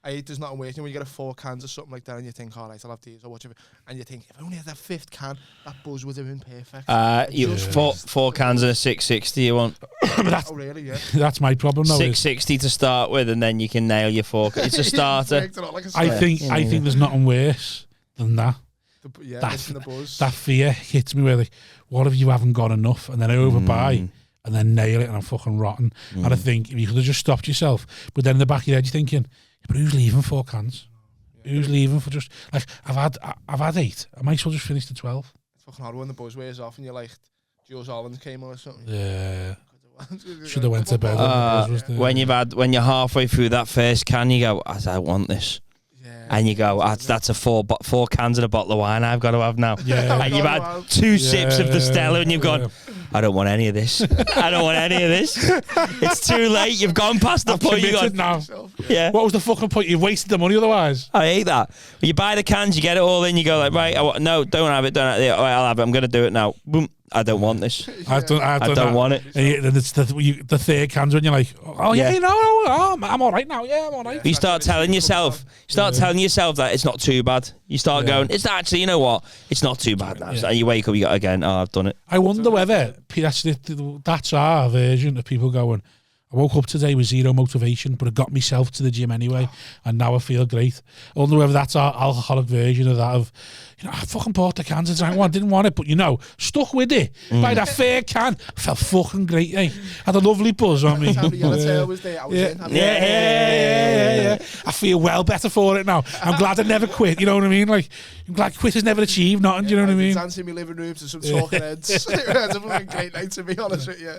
S8: I hate there's nothing worse. You know, when you get 4 cans or something like that and you think, all right, I'll have these or whatever. And you think, if I only had that 5th can, that buzz would have been perfect.
S2: You four cans and a 660 you want.
S8: Oh, really? Yeah.
S6: That's my problem though.
S2: 660 to start with, and then you can nail your 4. It's a starter.
S8: Worked it out like a
S6: I
S8: sweat.
S6: think there's nothing worse than that.
S8: Missing the buzz.
S6: That fear hits me where like, what if you haven't got enough? And then I overbuy and then nail it and I'm fucking rotten. And I think if you could have just stopped yourself, but then in the back of your head you're thinking, but who's leaving 4 cans? Who's leaving for just like I've had 8. I might as well just finish the 12.
S8: It's fucking hard when the buzz wears off and you're like, Jules Holland came on or something.
S6: Yeah. Should have went to bed. When the buzz was there.
S2: When you're halfway through that first can, you go, I don't want this.
S8: Yeah.
S2: And you go, that's a 4 cans and a bottle of wine I've got to have now.
S6: Yeah.
S2: And you've had 2 sips of the Stella and you've gone, I don't want any of this. I don't want any of this. It's too late. You've gone past the point. You
S6: Committed
S2: got
S6: now.
S2: yeah.
S6: What was the fucking point? You've wasted the money otherwise.
S2: I hate that. When you buy the cans, you get it all in. You go like, right, no, don't have it. Don't have it. All right, I'll have it. I'm going to do it now. Boom. I don't want this.
S6: I
S2: don't want it.
S6: And then it's the 3rd cans when you're like, oh yeah,
S2: Yeah.
S6: I'm all right now. Yeah, I'm all right.
S2: You start telling yourself, that it's not too bad. You start going, it's actually, you know what? It's not too bad now.
S6: Yeah.
S2: And you wake up, you go again. Oh, I've done it.
S6: I wonder whether that's our version of people going, I woke up today with 0 motivation, but I got myself to the gym anyway, and now I feel great. I wonder whether that's our alcoholic version of that of, you know, I fucking bought the cans and drank one, didn't want it, but you know, stuck with it. By that 3rd can, felt fucking great, eh? Had a lovely buzz on me.
S8: Yellowtail was there. I was in.
S6: Yeah. I feel well better for it now. I'm glad I never quit, you know what I mean? Like, I'm glad quitters never achieved nothing, do you know what I mean?
S8: Dancing in my living room to some talking heads. It was a fucking great night, to be honest with you.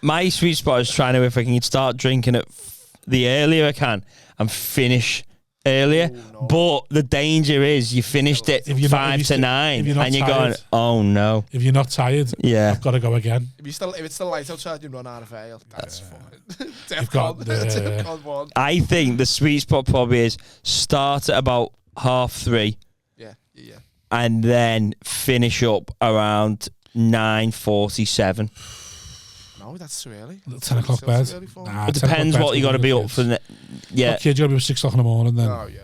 S2: My sweet spot is trying to, if I can start drinking it the earlier I can and finish earlier.
S8: Oh, no.
S2: But the danger is you finished it
S6: If you're not-
S2: 5
S6: if
S2: to
S6: you're
S2: 9
S6: if you're not
S2: and you're
S6: tired.
S2: going, oh no.
S6: If you're not tired,
S2: Yeah.
S6: I've got to go again.
S8: If it's still light outside, you run out of ale. That's fine.
S6: You've got
S8: Defcon 1.
S2: I think the sweet spot probably is start at about 3:30
S8: Yeah.
S2: and then finish up around 9:47.
S8: No, that's too early.
S6: 10 o'clock
S8: Still
S6: bed.
S8: too early for me.
S6: Nah,
S2: It
S6: 10
S2: depends
S6: o'clock
S2: what
S6: bed's
S2: you got to
S6: good
S2: be
S6: for
S2: up for.
S6: kids.
S2: Yeah.
S6: Kids, you got to be up 6 o'clock in the morning then.
S8: Oh, yeah.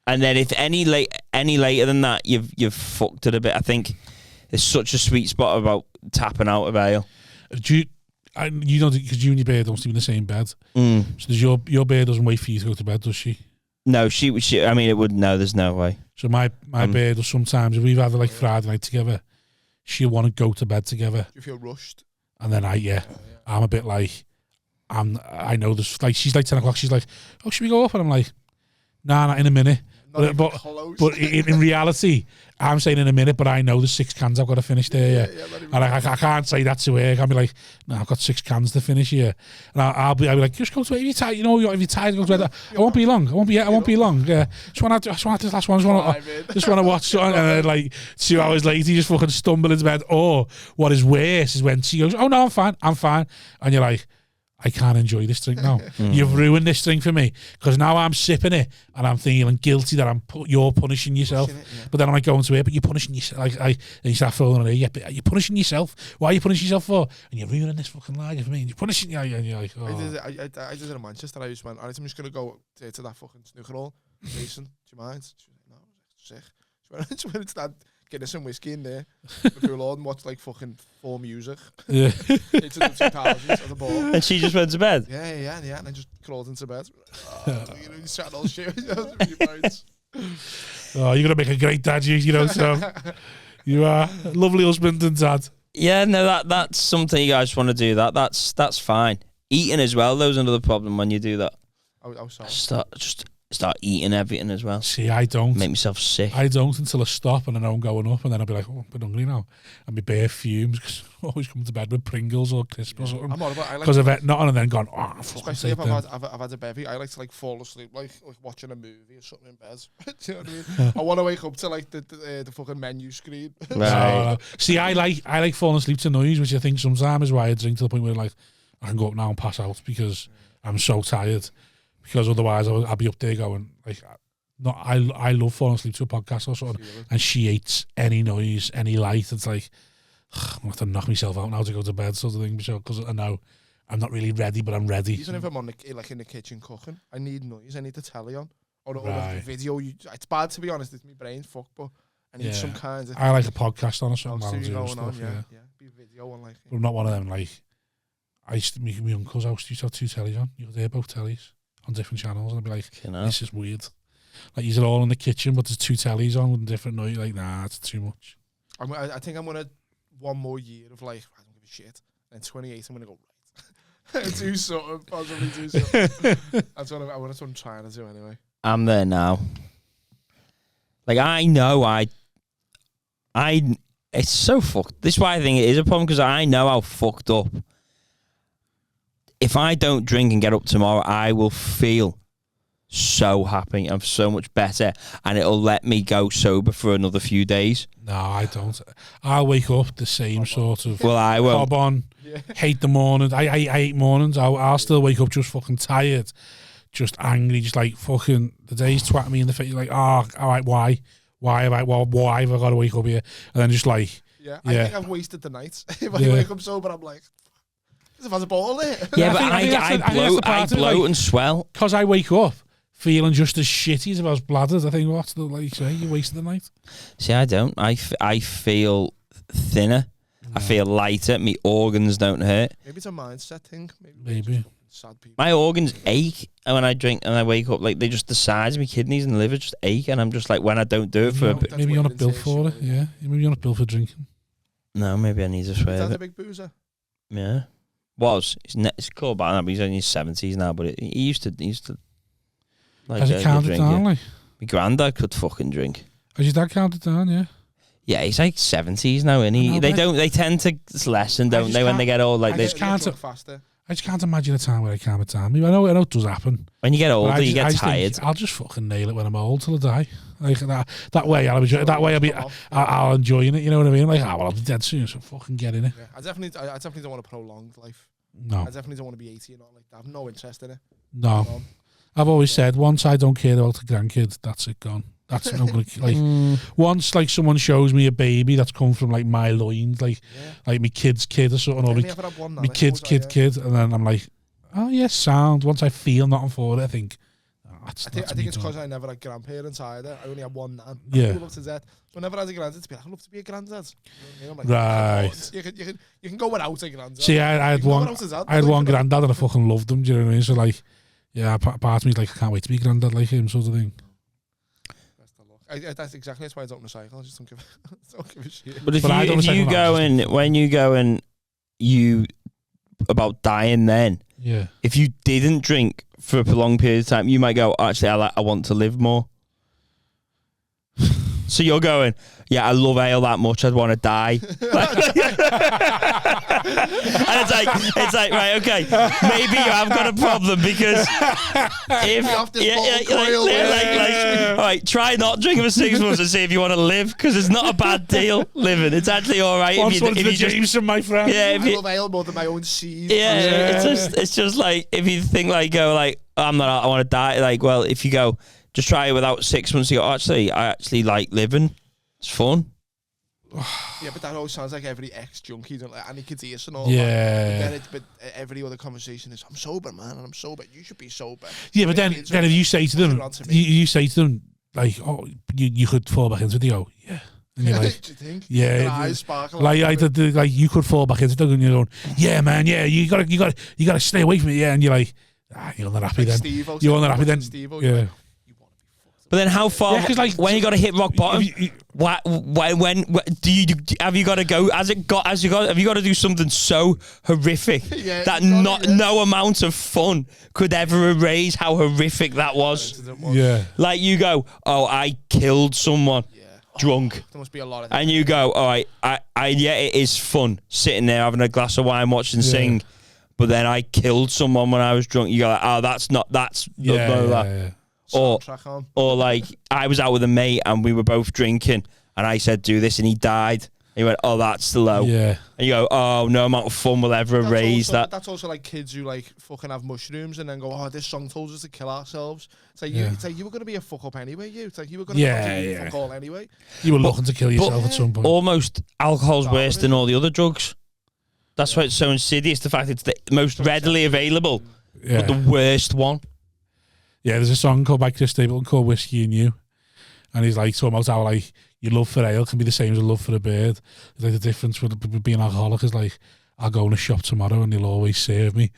S2: And then if any later than that, you've fucked it a bit. I think there's such a sweet spot about tapping out of ale.
S6: Do you know, because you and your bear don't sleep in the same bed.
S2: Mm.
S6: So does your bear doesn't wait for you to go to bed, does she?
S2: No, she. I mean, it would. No, there's no way.
S6: So my bear does sometimes. If we've had like Friday night together, she'll want to go to bed together.
S8: Do you feel rushed?
S6: And then I'm a bit like, I know this, like, she's like 10 o'clock, she's like, oh, should we go up? And I'm like, nah, not in a minute. But in reality, I'm saying in a minute, but I know there's 6 cans I've got to finish there, and I can't say that to her. I'll be like, no, I've got 6 cans to finish here. And I'll be like, just go to bed. If you're tired, you know, if you're tired, go to bed. I won't be long. I won't be long. Just want this last one. Just want to watch something. And then, like, 2 hours later, you just fucking stumble into bed. Or what is worse is when she goes, oh, no, I'm fine. And you're like, I can't enjoy this drink now. You've ruined this drink for me, because now I'm sipping it and I'm feeling guilty that you're punishing yourself. But then I'm like going to it, but you're punishing yourself. And you start falling on it. Yeah, but you're punishing yourself. Why are you punishing yourself for? And you're ruining this fucking lager for me. And you're punishing. And you're like, oh.
S8: I did it in Manchester. I just went, all right, I'm just gonna go to that fucking snooker hall. Jason, do you mind? She was like, no, sick. She went into that Guinness and whiskey in there. The Lord and watched like fucking 4 music.
S6: Yeah.
S8: Into the 2000s at the ball.
S2: And she just went to bed.
S8: Yeah. And I just crawled into bed. You sat all shit.
S6: Oh, you're gonna make a great dad, you know. So you are a lovely husband and dad.
S2: Yeah, no, that's something you guys want to do. That's fine. Eating as well, though, is another problem when you do that.
S8: Oh, sorry.
S2: Just start eating everything as well.
S6: See, I don't.
S2: Make myself sick.
S6: I don't until I stop and I know I'm going up, and then I'll be like, oh, I'm a bit hungry now. And my bare fumes, because I always come to bed with Pringles or crisps or something.
S8: I'm all about.
S6: Because I've had nothing and then gone, oh,
S8: especially if I've had a bevy, I like to like fall asleep like watching a movie or something in bed. Do you know what I mean? I want to wake up to like the fucking menu screen.
S2: Right.
S6: See, I like falling asleep to noise, which I think sometimes is why I drink to the point where like I can go up now and pass out because I'm so tired. Because otherwise I'll be up there going like, I love falling asleep to a podcast or something, and she hates any noise, any light. It's like I'm gonna have to knock myself out now to go to bed, sort of thing. Because I know I'm not really ready, but I'm ready.
S8: Even if I'm on like in the kitchen cooking, I need noise. I need the telly on or the video. It's bad to be honest. It's my brain fuck, but I need some kind of.
S6: I like a podcast on or something. While I'm doing stuff.
S8: On, yeah. Be video on like.
S6: But I'm not one of them. Like I used to, my uncle's house used to have 2 tellies on. You could hear both tellies on different channels, and I'd be like, this is weird. Like, these are all in the kitchen, but there's 2 tellies on with different noise. Like, nah, it's too much.
S8: I think I'm gonna one more year of like, I don't give a shit. And 28, I'm gonna go right. Do something, possibly do something. That's what I'm trying to do anyway.
S2: I'm there now. Like, I know it's so fucked. This is why I think it is a problem, because I know how fucked up. If I don't drink and get up tomorrow, I will feel so happy. I'm so much better, and it'll let me go sober for another few days.
S6: No, I don't. I'll wake up the same sort of.
S2: Well, I will.
S6: Bob on. Yeah. Hate the mornings. I hate mornings. I'll still wake up just fucking tired, just angry, just like fucking the day's twatting me in the face. Like, oh, all right, why have I got to wake up here? And then just like,
S8: I think I've wasted the night. If I wake up sober, I'm like, if I was a ball there.
S2: Yeah, but I bloat and swell.
S6: Because I wake up feeling just as shitty as if I was bladdered. I think, what's the, like you say, you wasted the night.
S2: See, I don't. I feel thinner. No. I feel lighter. My organs don't hurt.
S8: Maybe it's a mindset thing.
S6: Maybe.
S8: Sad people.
S2: My organs ache when I drink and I wake up. Like, they just, the sides of my kidneys and liver just ache, and I'm just like, when I don't do it for a bit.
S6: Maybe you're not built for it. Yeah. Maybe you're not built for drinking.
S2: No, maybe I need to swear.
S8: Is that a big boozer?
S2: Yeah. It's called back now, but he's only in his 70s now. But he used to like,
S6: has he counted down? Like,
S2: my granddad could fucking drink.
S6: Has your dad counted down? Yeah.
S2: Yeah, he's like 70s now, and they tend to lessen, don't they, when they get old? Like,
S8: I just
S6: can't imagine a time where I calm it down. I know it does happen.
S2: When you get older, you get tired.
S6: I'll just fucking nail it when I'm old till I die. Like that way, I'll enjoy it. You know what I mean? Like, I'll be dead soon, so fucking get in it.
S8: Yeah, I definitely don't want a prolonged life.
S6: No,
S8: I definitely don't want to be 80 and all like that. I have no interest in it.
S6: No, I've always said once I don't care about the grandkid, that's it, gone. That's not gonna, like once like someone shows me a baby that's come from like my loins, like my kid's kid or something, or my kid's kid, and then I'm like, oh yes, sound. Once I feel nothing for it, I think. I
S8: think it's because I never had grandparents either. I only had one nan.
S6: Yeah.
S8: Love to death. So I never had a granddad to be like, I'd love to be a granddad. You know, I'm like,
S6: right.
S8: You can go without a granddad.
S6: See, I had one granddad and I fucking loved him. Do you know what I mean? So like, yeah, part of me's like, I can't wait to be a granddad like him, sort of thing.
S8: That's exactly why I don't recycle. I just don't give a shit.
S2: But if you go and you about dying, then if you didn't drink for a prolonged period of time, you might go, actually, I want to live more. So you're going, yeah, I love ale that much, I'd want to die. And it's like, right, okay, maybe you have got a problem, because if all right, try not drinking for 6 months and see if you want to live, because it's not a bad deal living. It's actually all right.
S6: If you Jameson, my friend.
S8: Yeah, I love ale more than my own seed.
S2: Yeah, it's just like, if you think like, I want to die. Like, well, if you go, just try it without 6 months. You go, I actually like living. It's fun.
S8: Yeah, but that always sounds like every ex-junkie, like Annie Cadiz and all
S6: that.
S8: Yeah. But every other conversation is, I'm sober, man, and I'm sober. You should be sober.
S6: Yeah, but then if you say to them, like, oh, you could fall back into it, they go, yeah. And you're like,
S8: do you think?
S6: Yeah.
S8: Eyes sparkle.
S6: Like you could fall back into it, and you're going, yeah, man, yeah, you gotta stay away from it, yeah. And you're like, you're not happy then. You're not happy then.
S8: Yeah.
S2: But then how far?
S6: Yeah, 'cause, like,
S2: when you got to hit rock bottom,
S6: you-
S2: when do you have you got to go? Have you got to do something so horrific
S8: Yeah,
S2: that
S8: you gotta, yeah.
S2: no amount of fun could ever erase how horrific that was?
S6: Yeah.
S2: Like you go, oh, I killed someone drunk.
S8: There must be a lot of
S2: And you go, all right, yeah, it is fun sitting there having a glass of wine, watching Sing, but then I killed someone when I was drunk. You go, like, oh, that's
S6: Yeah.
S8: soundtrack on.
S2: Or like, I was out with a mate and we were both drinking, and I said, do this, and he died. And he went, oh, that's low.
S6: Yeah.
S2: And you go, oh, no amount of fun will ever erase that.
S8: That's also like kids who like fucking have mushrooms and then go, oh, this song told us to kill ourselves. It's like you were gonna be a fuck up anyway. It's like you were gonna be fuck all anyway.
S6: You were looking to kill yourself at some point.
S2: Almost alcohol's worse than all the other drugs. That's why it's so insidious. The fact it's the most readily available, but the worst one.
S6: Yeah, there's a song called by Chris Stapleton called Whiskey and You, and he's like talking about how like your love for ale can be the same as a love for a bird. It's like the difference with being alcoholic is like I'll go in a shop tomorrow and they'll always serve me,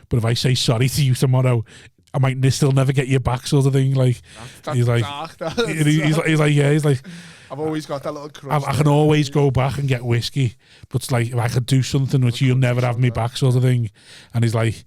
S6: but if I say sorry to you tomorrow, I might still never get you back, sort of thing. Like he's like, he's like,
S8: I've always got that little crush.
S6: I can always go back and get whiskey, but it's like if I could do something which you'll never have me back, sort of thing. And he's like,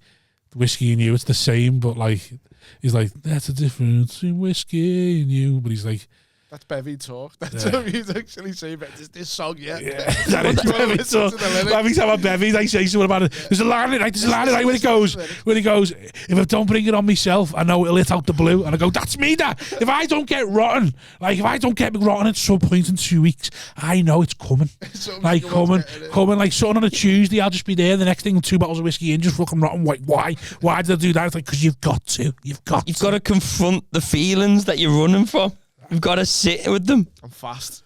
S6: Whiskey and You, it's the same, but like he's like, that's a difference between whiskey and you. But he's like,
S8: that's Bevy talk. That's what he's actually saying about this song,
S6: that is Bevy talk. Every time I'm Bevy, I say something about it. There's a line in it, when he goes, if I don't bring it on myself, I know it'll hit out the blue. And I go, that's me, that. If I don't get rotten, if I don't get me rotten at some point in 2 weeks, I know it's coming. Like coming, like something on a Tuesday, I'll just be there. The next thing, 2 bottles of whiskey in, just fucking rotten. Why? Why did I do that? It's like, because you've got to confront
S2: the feelings that you're running from. You've got to sit with them.
S8: I'm fast.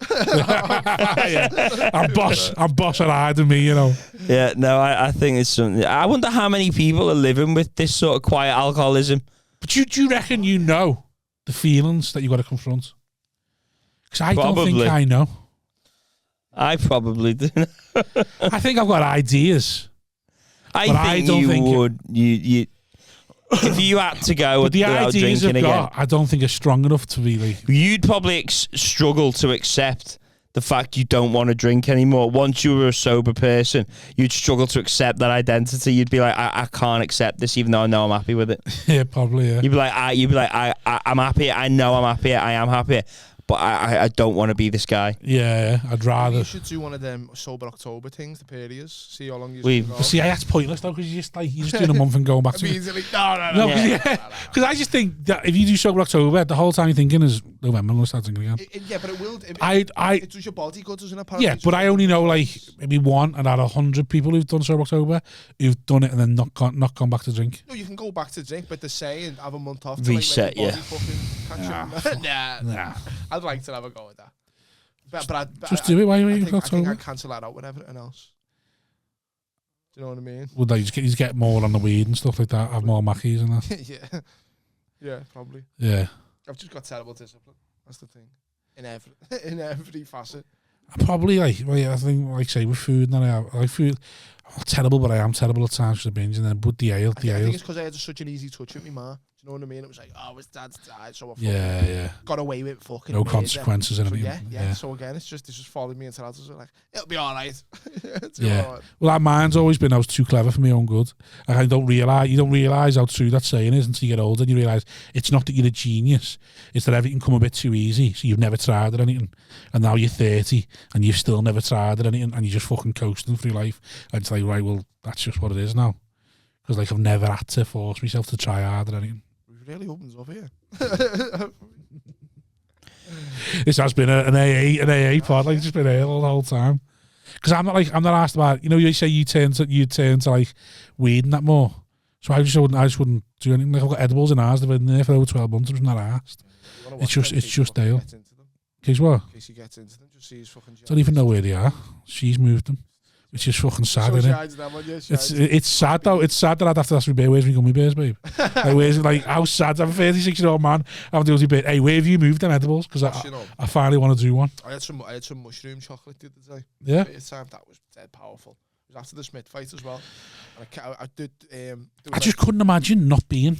S6: I'm boss and higher than me, you know.
S2: Yeah, no, I think it's something. I wonder how many people are living with this sort of quiet alcoholism.
S6: But do you reckon you know the feelings that you've got to confront? Because I don't think I know.
S2: I probably do.
S6: I think I've got ideas.
S2: I think you would. You if you had to go
S6: but the
S2: without
S6: ideas
S2: drinking again,
S6: I don't think are strong enough to be like.
S2: You'd probably struggle to accept the fact you don't want to drink anymore. Once you were a sober person, you'd struggle to accept that identity. You'd be like, I can't accept this, even though I know I'm happy with it.
S6: Yeah, probably. Yeah.
S2: You'd be like, I'm happy. I know I'm happy. I am happy. But I don't want to be this guy.
S6: Yeah, I'd rather.
S8: You should do one of them sober October things, the periods. See how long you
S6: can go. See, that's pointless though, because you're just doing a month and going back to
S8: it. No.
S6: Because I just think that if you do sober October, the whole time you're thinking is November, I'm going to start drinking again.
S8: Yeah, but it will.
S6: It
S8: does your body good, doesn't it?
S6: Yeah, but I only know like maybe one and out of 100 people who've done sober October who've done it and then not gone back to drink.
S8: No, you can go back to drink, but they're saying have a month off.
S2: Reset,
S8: to, like, nah. I'd like to have a go at that. But
S6: just do it. Why are you
S8: I think I'd cancel that out with everything else. Do you know what I mean?
S6: Would they just get more on the weed and stuff like that? Have more Mackies and that?
S8: Yeah, probably.
S6: Yeah.
S8: I've just got terrible discipline. That's the thing. In every facet.
S6: I probably I think say with food, and I like food. I'm not terrible, but I am terrible at times for the binge. And then but the ale.
S8: I think it's because I had such an easy touch with me ma. Do you know what I mean? It was like, oh, his dad's died, so I got away with fucking
S6: no consequences and
S8: anything. Yeah. So again, it's just followed me into that. So like, it'll be all right.
S6: All right. Well, that mine's always been I was too clever for my own good. Like, you don't realise how true that saying is until you get older. And you realise it's not that you're a genius; it's that everything come a bit too easy. So you've never tried at anything, and now you're 30 and you've still never tried at anything, and you're just fucking coasting through life. And it's like, right, well, that's just what it is now. Because like I've never had to force myself to try hard at anything.
S8: Really opens up here.
S6: This has been an AA pod, like just been ale the whole time. Because I'm not asked about, you say you turn to like weed and that more. So I just wouldn't do anything. Like I've got edibles in ours, they've been there for over 12 months. I'm not asked. It's just ale. In case what?
S8: In case he gets into them, just see his fucking.
S6: Don't even know where they are. She's moved them. Which is fucking sad, isn't it? It's sad though. It's sad that I'd have to ask my bear, where's my gummy bears, babe? Like, how sad? I'm a 36-year-old man. I'm doing a bit. Hey, where have you moved them edibles? Because I finally want to do one.
S8: I had some mushroom chocolate the other day.
S6: Yeah.
S8: At the time, that was dead powerful. It was after the Smith fight as well. And I did.
S6: I just couldn't imagine not being.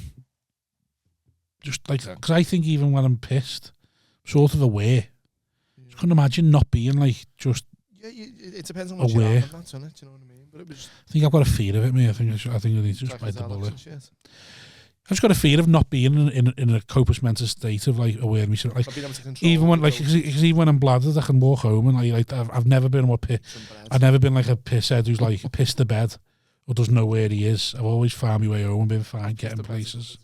S6: Just like, because I think even when I'm pissed, sort of aware. I couldn't imagine not being like just.
S8: Yeah, it depends on what
S6: aware.
S8: you're having, that's on it. Do you know what I mean? But it was.
S6: I think I've got a fear of it, mate. I think I need to just bite the bullet.
S8: Shit.
S6: I've just got a fear of not being in a copious mental state of like awareness. Like
S8: Not being able to control
S6: even when
S8: the
S6: cause even when I'm bladdered, I can walk home and like I've never been I've never been like a pisshead who's like pissed to bed or doesn't know where he is. I've always found my way home and been fine getting places.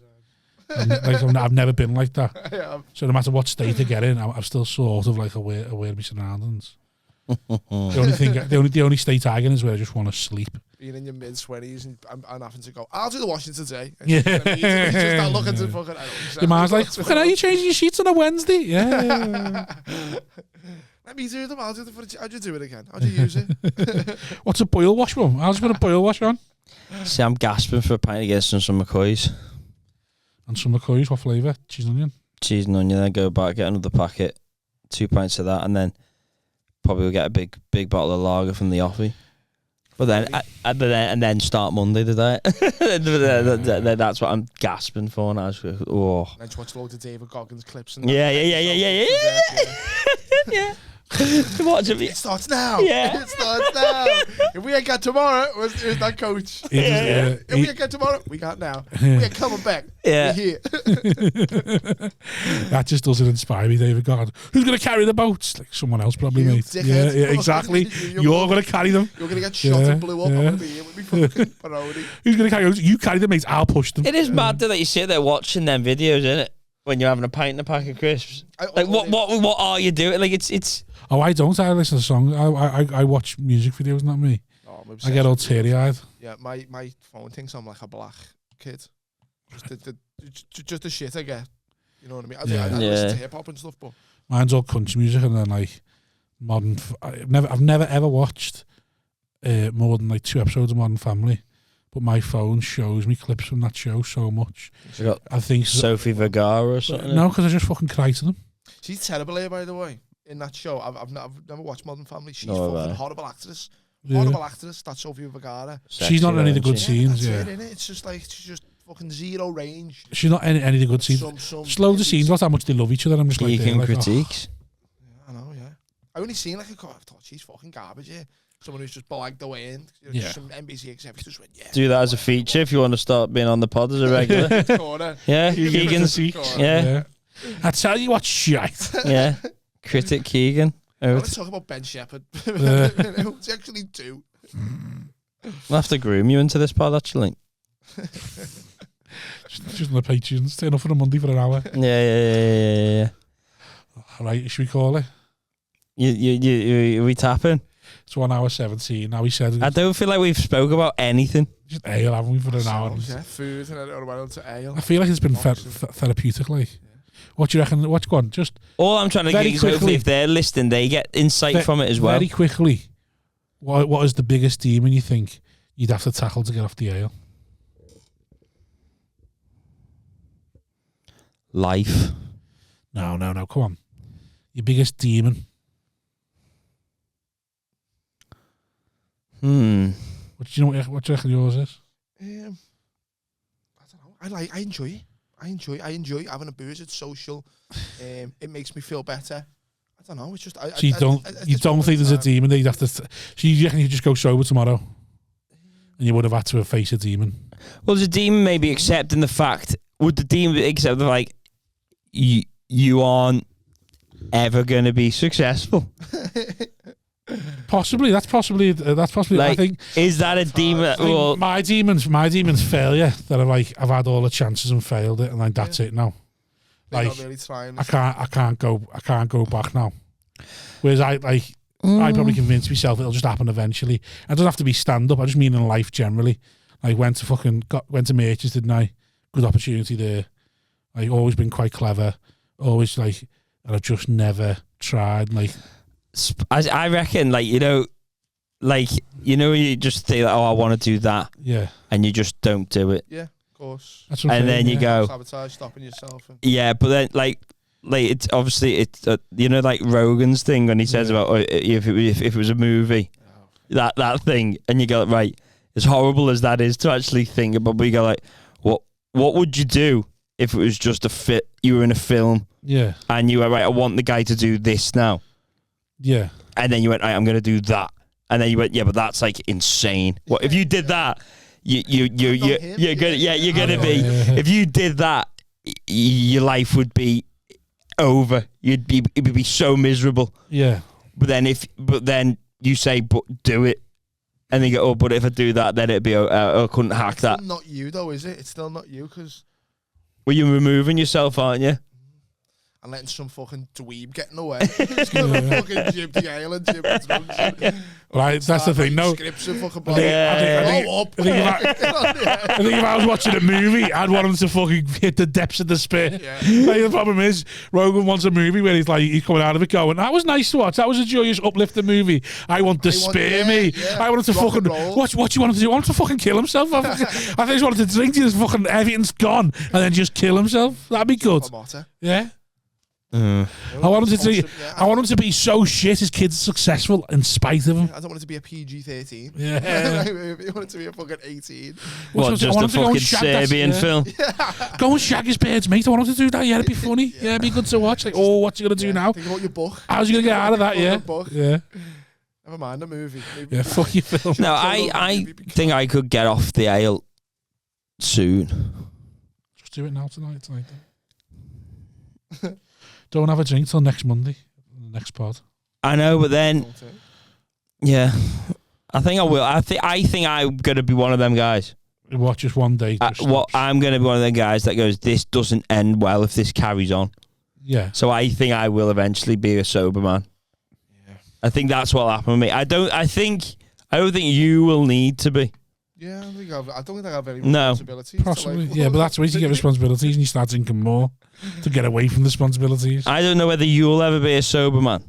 S6: And, like I've never been like that.
S8: Yeah.
S6: So no matter what state I get in, I'm still sort of like aware of my surroundings. the only state I get is where I just want to sleep.
S8: Being in your mid-20s and I'm having to go, I'll do the washing today. And
S6: Yeah.
S8: you just start looking to fucking...
S6: Your man's like, fucking are you changing your sheets on a Wednesday? Yeah.
S8: Let me do them, I'll do the footage. How'd you do it again? How'd you use it?
S6: What's a boil wash, mum? I'll just put a boil wash on.
S2: See, I'm gasping for a pint of Guinness and some McCoys.
S6: And some McCoys, what flavour? Cheese and onion?
S2: Cheese and onion, then go back, get another packet, 2 pints of that, and then probably get a big bottle of lager from the offie. But then start Monday the diet. Then that's what I'm gasping for now. Oh.
S8: And just watch loads of David Goggins clips. And
S2: Yeah. Watch it.
S8: It starts now.
S2: Yeah.
S8: It starts now. If we ain't got tomorrow, where's that coach? If we ain't got tomorrow, we got now. We ain't coming back.
S2: Yeah.
S8: We're here.
S6: That just doesn't inspire me, David. God, who's going to carry the boats? Like someone else, probably,
S8: You
S6: mate.
S8: dickhead.
S6: Yeah, exactly. You're going to carry them.
S8: You're going to get shot and blew up. I'm going to be here with me fucking parody.
S6: Who's going to carry them? You carry them, mate. I'll push them.
S2: It is mad that you sit there watching them videos, isn't it? When you're having a pint and a pack of crisps. Like what are you doing? Like it's.
S6: Oh, I don't. I listen to songs. I watch music videos, not me.
S8: Oh,
S6: I get all teary-eyed.
S8: Yeah, my phone thinks I'm like a black kid. Just the shit I get. You know what I mean? I listen to hip hop and stuff, but
S6: mine's all country music and then like modern. I've never ever watched more than like 2 episodes of Modern Family, but my phone shows me clips from that show so much. I think
S2: Sophie Vergara or something.
S6: No, because I just fucking cry to them.
S8: she's terrible here, by the way. In that show, I've never watched Modern Family. She's fucking horrible actress. Horrible actress. That's Sophie Vergara.
S6: She's not in any of the good scenes.
S8: That's it, innit? It's just like she's just fucking zero range.
S6: She's not in any of the good scenes. Just loads of scenes about how much they love each other. I'm just
S2: Keegan
S6: like,
S2: critiques.
S8: I know, yeah. I only seen like I thought she's fucking garbage. Yeah, someone who's just blagged the way in. You know,
S6: Yeah.
S8: Some NBC execs just went, yeah.
S2: Do that as a feature if you want to start being on the pod as a regular.
S8: Corner.
S2: Yeah,
S8: Keegan's
S2: Keegan's.
S8: corner.
S2: Yeah,
S6: I tell you what, shite.
S2: yeah. Critic Keegan.
S8: Let's talk about Ben Shepherd. It's actually 2.
S2: We'll have to groom you into this pod, actually.
S6: Just on the Patreons. Turn up on a Monday for an hour.
S2: Yeah.
S6: All right, should we call it?
S2: We tapping?
S6: It's 1 hour 17. Now he said
S2: I don't feel like we've spoke about anything.
S6: just ale, haven't we, for an hour?
S8: Yeah, food and then went on to ale.
S6: I feel like it's been therapeutic, like. What do you reckon? What's gone? Just
S2: All I'm trying to get is hopefully if they're listening, they get insight from it as well.
S6: Very quickly, what is the biggest demon you think you'd have to tackle to get off the ale?
S2: Life.
S6: No. Come on. Your biggest demon.
S2: What do
S6: you know? What do you reckon yours is?
S8: I don't know. I enjoy it. I enjoy having a booze. It's social. It makes me feel better. I don't know. It's just.
S6: So you don't think there's a demon that you'd have to? So you reckon you just go sober tomorrow, and you would have had to face a demon?
S2: Well, the demon maybe accepting the fact. Would the demon accept the like you aren't ever going to be successful?
S6: Possibly. That's possibly.
S2: Like,
S6: I think.
S2: Is that a demon? Well,
S6: my demon's failure. That I've had all the chances and failed it, and like that's it now. Like
S8: really trying.
S6: I can't go back now. Whereas I probably convinced myself it'll just happen eventually. It doesn't have to be stand up. I just mean in life generally. Like went to Merchants, didn't I? Good opportunity there. Like always been quite clever. Always like, and I've just never tried. Like
S2: I reckon, like you know, you just think, I want to do that,
S6: yeah,
S2: and you just don't do it.
S8: Yeah, of course.
S6: That's what
S2: and then you go
S8: sabotage, stopping yourself.
S2: Yeah, but then like it's obviously it's like Rogan's thing when he says about if it was a movie, that thing, and you go right, as horrible as that is to actually think about, but you go like, what would you do if it was just you were in a film
S6: Yeah.
S2: And you were right, I want the guy to do this now.
S6: Yeah.
S2: And then you went, right, I'm going to do that. And then you went, yeah, but that's like insane. What if you did that? You're gonna be. If you did that, your life would be over. It would be so miserable.
S6: Yeah.
S2: But then you say, but do it. And then you go, oh, but if I do that, then it'd be, I couldn't hack that.
S8: It's not you, though, is it? It's still not you, because...
S2: Well, you're removing yourself, aren't you?
S8: And letting some fucking dweeb get in the way. He's going to fucking Jim the Island, Jim the Drunken.
S6: Right, that's the thing. No.
S8: Scripts and fucking
S6: I think if I was watching a movie, I'd want him to fucking hit the depths of despair.
S8: Yeah.
S6: Like, the problem is, Rogan wants a movie where he's coming out of it going, that was nice to watch. That was a joyous, uplifting movie. I want despair me.
S8: Yeah.
S6: I want him to
S8: Rock
S6: fucking...
S8: and roll.
S6: What you want him to do? I want him to fucking kill himself. I think he just wanted to drink till his fucking everything's gone and then just kill himself. That'd be good. Yeah. I want him to be so shit his kids are successful in spite of him.
S8: I don't want it to be a PG-13.
S6: Yeah.
S8: I want it to be a fucking 18.
S2: What, just a fucking Serbian film?
S6: Go and shag his birds, mate. I want him to do that. Yeah, it'd be funny. Yeah, it'd be good to watch. Like, oh, what's he going to do now?
S8: Think about your book.
S6: How's he going to get out of that? Yeah. Yeah.
S8: Never mind the movie. Maybe
S6: Yeah, fuck your film.
S2: No, I think I could get off the ale soon.
S6: Just do it now tonight. Don't have a drink till next Monday, next pod.
S2: I know, but then, yeah, I think I will. I think I'm gonna be one of them guys.
S6: What, just one day?
S2: I'm gonna be one of them guys that goes, this doesn't end well if this carries on.
S6: Yeah.
S2: So I think I will eventually be a sober man. Yeah. I think that's what'll happen with me. I don't think you will need to be.
S8: Yeah, I don't think I have any responsibilities.
S6: Possibly, yeah, but that's the way to get responsibilities and you start drinking more to get away from the responsibilities.
S2: I don't know whether you'll ever be a sober man.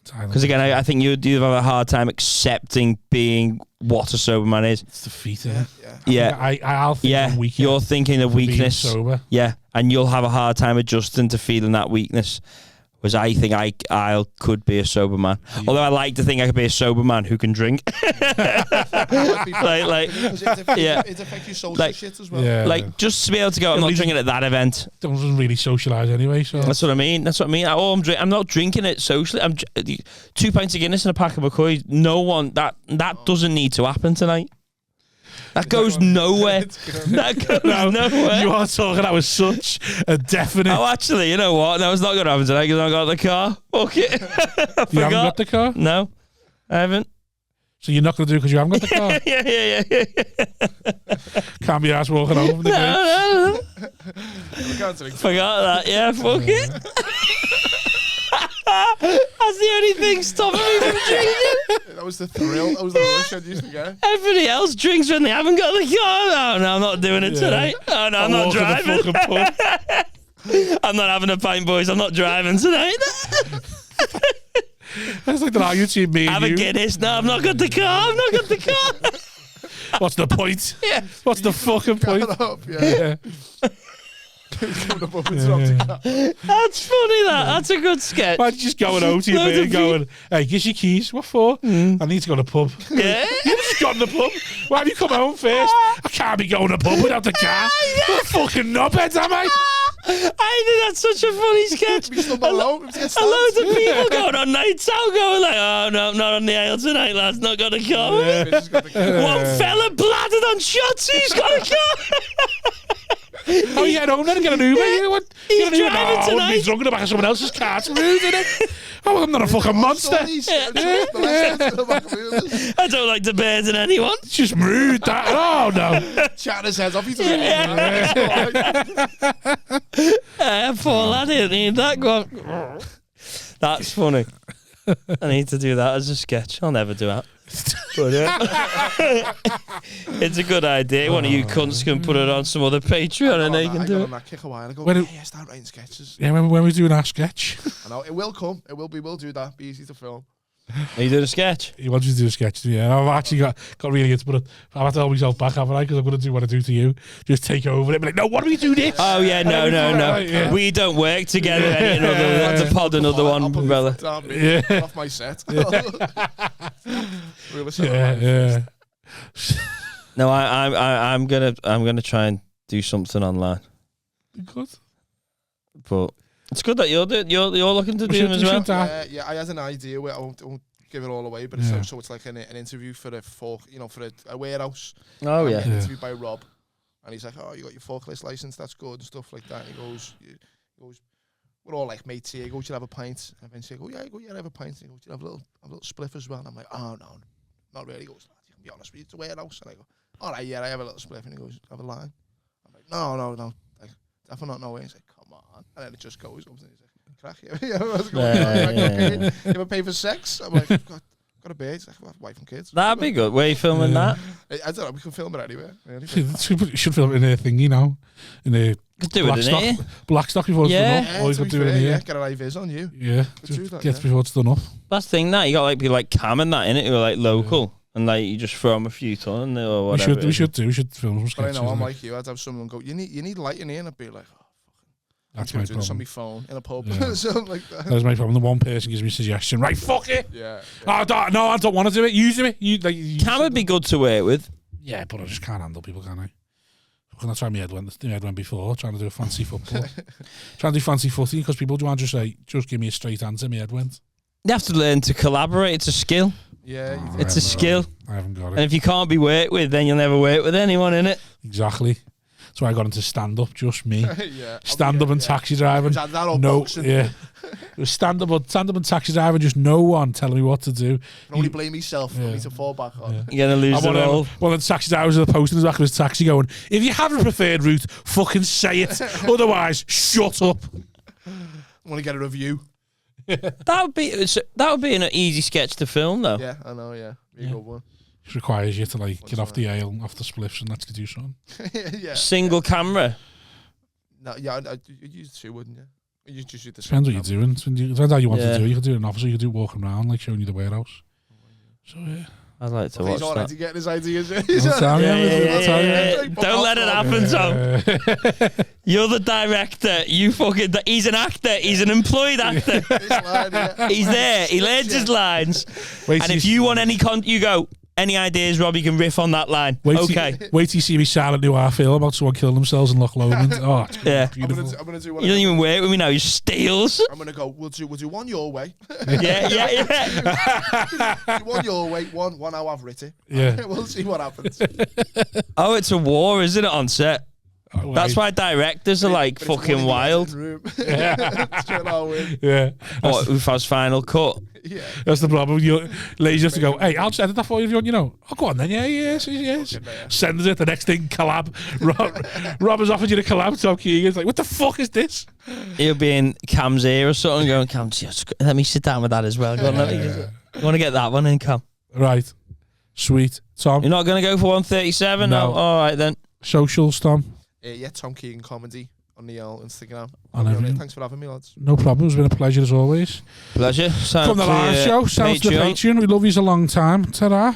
S2: Because again, I think you'd have a hard time accepting being what a sober man is.
S6: It's defeat, isn't it?
S2: Yeah.
S6: I'll think of weakness.
S2: You're thinking of weakness.
S6: Sober.
S2: Yeah, and you'll have a hard time adjusting to feeling that weakness. Whereas I think I could be a sober man. Yeah. Although I like to think I could be a sober man who can drink. It
S8: affects your social shit as well.
S6: Yeah.
S2: Like, just to be able to go, I'm not drinking at that event.
S6: Doesn't really socialise anyway. So
S2: That's what I mean. I'm not drinking it socially. 2 pints of Guinness and a pack of McCoy. No one, that doesn't need to happen tonight. That goes nowhere. That goes nowhere.
S6: You are talking. That was such a definite.
S2: Oh, actually, you know what? No, it's not going to happen tonight because I got the car. Fuck it.
S6: You haven't got the car?
S2: No, I haven't.
S6: So you're not going to do it because you haven't got the car?
S2: Yeah.
S6: Can't be asked walking over the
S2: No. Forgot that. Yeah, fuck it. That's the only thing stopping me from drinking.
S8: That was the thrill. That was the rush I used to get.
S2: Everybody else drinks when they haven't got the car. No, I'm not doing it tonight. Oh, no, I'm not driving. I'm not having a pint, boys. I'm not driving tonight.
S6: That's like the argument me and
S2: have
S6: you.
S2: A Guinness. No, I've not got the car. I've not got the car.
S6: What's the point?
S2: Yeah.
S6: What's the fucking point?
S8: Yeah.
S2: That's funny. That's a good sketch.
S6: Why just going out to your mate and going, hey, give your keys. What for? I need to go to the pub.
S2: Yeah.
S6: You just got in the pub. Why have you come home first? I can't be going to the pub without the car. You're a fucking knobhead, am I?
S2: I think that's such a funny sketch. Loads of people going on nights out going like, oh no, I'm not on the ale tonight, lads, not got a car. One fella bladdered on shots, he's got a car.
S6: Oh, you get home then and get an Uber?
S2: He's driving tonight.
S6: I wouldn't be drunk in the back of someone else's car. It's rude, isn't it? Oh, I'm not a fucking monster.
S2: I don't like to burden anyone.
S6: It's just rude, that. Oh, no.
S8: Chatting his head off. He's
S2: poor lad, he didn't need that. Go on. That's funny. I need to do that as a sketch. I'll never do that. But, it's a good idea. One of you cunts can put it on some other Patreon and they can do it.
S8: I kick a while ago. Start writing sketches.
S6: Yeah, when we're doing our sketch.
S8: I know, it will come. We'll do that. Be easy to film.
S2: Are you doing a sketch?
S6: He wants you to do a sketch, yeah. And I've actually got really into it. I've had to hold myself back, haven't I? Because I'm going to do what I do to you. Just take over it. Be like, no, what do we do this?
S2: Oh, yeah, no. Yeah. We don't work together. That's a pod, another one, brother.
S8: Off my set.
S6: Yeah.
S2: No, I'm gonna try and do something online.
S6: Good.
S2: But it's good that you're looking to do them as well.
S8: Yeah, I had an idea where I won't give it all away, but so it's like an interview for a warehouse.
S2: Oh yeah.
S8: An interview by Rob, and he's like, "Oh, you got your forklift license? That's good," and stuff like that. And he goes, "We're all like mates here. He goes, you have a pint?" And then say, "Oh yeah, I have a pint." And he goes, "You have a little spliff as well?" And I'm like, "Oh no, not really." He goes, "You can be honest with you, it's a warehouse." And I go, "All right, yeah, I have a little spliff." And he goes, "Have a line?" I'm like, "No, like, definitely not no way." He's like, "Come on," and then it just goes up, and he's like, "Crack yeah." What's going on? I'm like, "Okay, you ever pay for sex?" I'm like, "Got a beard." He's like, "Well, wife and kids."
S2: That'd be good. Where are you filming that?
S8: I don't know. We can film it anywhere.
S6: You should film it in a thing, in a
S2: Could do it in here.
S6: Blackstock before it's done up. Or you could do it in here.
S8: Get an eye-vis on you.
S6: Yeah, just get before it's done up.
S2: That's the thing that you got like be like Cam and that in it, who are like local, and like you just throw them a few ton or whatever.
S6: We should film some sketches.
S8: But I know I'm like you. I'd have someone go, "You need light in here," and I'd be like, "Oh,
S6: that's my problem.
S8: On my phone in a pub,
S6: Yeah.
S8: something like that.
S6: That's my problem. The one person gives me a suggestion, right? Fuck it.
S8: Yeah.
S6: I don't want to do it. You do it.
S2: Cam would be good to work with.
S6: Yeah, but I just can't handle people, can I? That's why my head went before, trying to do a fancy football. Trying to do fancy footy, because people do want to say, just give me a straight answer, my head went.
S2: You have to learn to collaborate. It's a skill.
S8: Yeah.
S2: It's a skill.
S6: I haven't got it.
S2: And if you can't be worked with, then you'll never work with anyone, innit?
S6: Exactly. That's why I got into stand-up, just me.
S8: Yeah.
S6: Stand-up and taxi driving.
S8: No.
S6: Yeah. It was stand-up and taxi driving, just no one telling me what to do.
S8: I can only blame myself for me to fall back on.
S6: Yeah.
S2: You're going to lose the role.
S6: One of the taxi drivers at the post in the back of his taxi going, if you have a preferred route, fucking say it. Otherwise, shut up.
S8: I want to get a review.
S2: That would be an easy sketch to film, though.
S8: Yeah, I know, yeah. Be a good one.
S6: It requires you to get off the ale, off the spliffs, and let's do something.
S8: Yeah.
S2: Single camera.
S8: No, yeah, you'd use two, wouldn't you? You just use the
S6: Depends what you're doing. Depends how you want to do it. You could do it in office, or you could do it walking around, like showing you the warehouse. So, yeah.
S2: I'd like to
S8: He's
S2: watch
S8: already
S2: that.
S8: getting his ideas.
S2: Don't let it happen, Tom. You're the director. He's an actor. He's an employed actor. He's there. He learns his lines. And if you want any you go, any ideas, Rob, you can riff on that line.
S6: Wait till you see me silent new I feel about someone killing themselves in Loch Lomond. Oh, it's beautiful.
S8: I'm gonna do one.
S2: You don't even work with me now. You steals.
S8: I'm gonna go. We'll do one your way.
S2: Yeah.
S8: One your way. One I'll have written.
S6: Yeah.
S8: We'll see what happens.
S2: Oh, it's a war, isn't it, on set? That's why directors are like fucking wild.
S6: Yeah.
S2: What, who has final cut?
S8: Yeah.
S6: That's the problem. You're lazy enough to go, hey, I'll just edit that for you if you want, Oh, go on then. Yeah. Send it. The next thing, collab. Rob has offered you to collab. Tom Keegan's like, what the fuck is this?
S2: He'll be in Cam's ear or something going, Cam, let me sit down with that as well. Go on, you want to get that one in, Cam?
S6: Right. Sweet. Tom.
S2: You're not going to go for 137? No. All right, then.
S6: Socials, Tom.
S8: Yeah, Tom Keegan Comedy on the Instagram. Thanks for having me, lads.
S6: No problem. It's been a pleasure as always.
S2: Pleasure.
S6: From the live show, sounds to the Patreon. We love you a long time. Ta-da.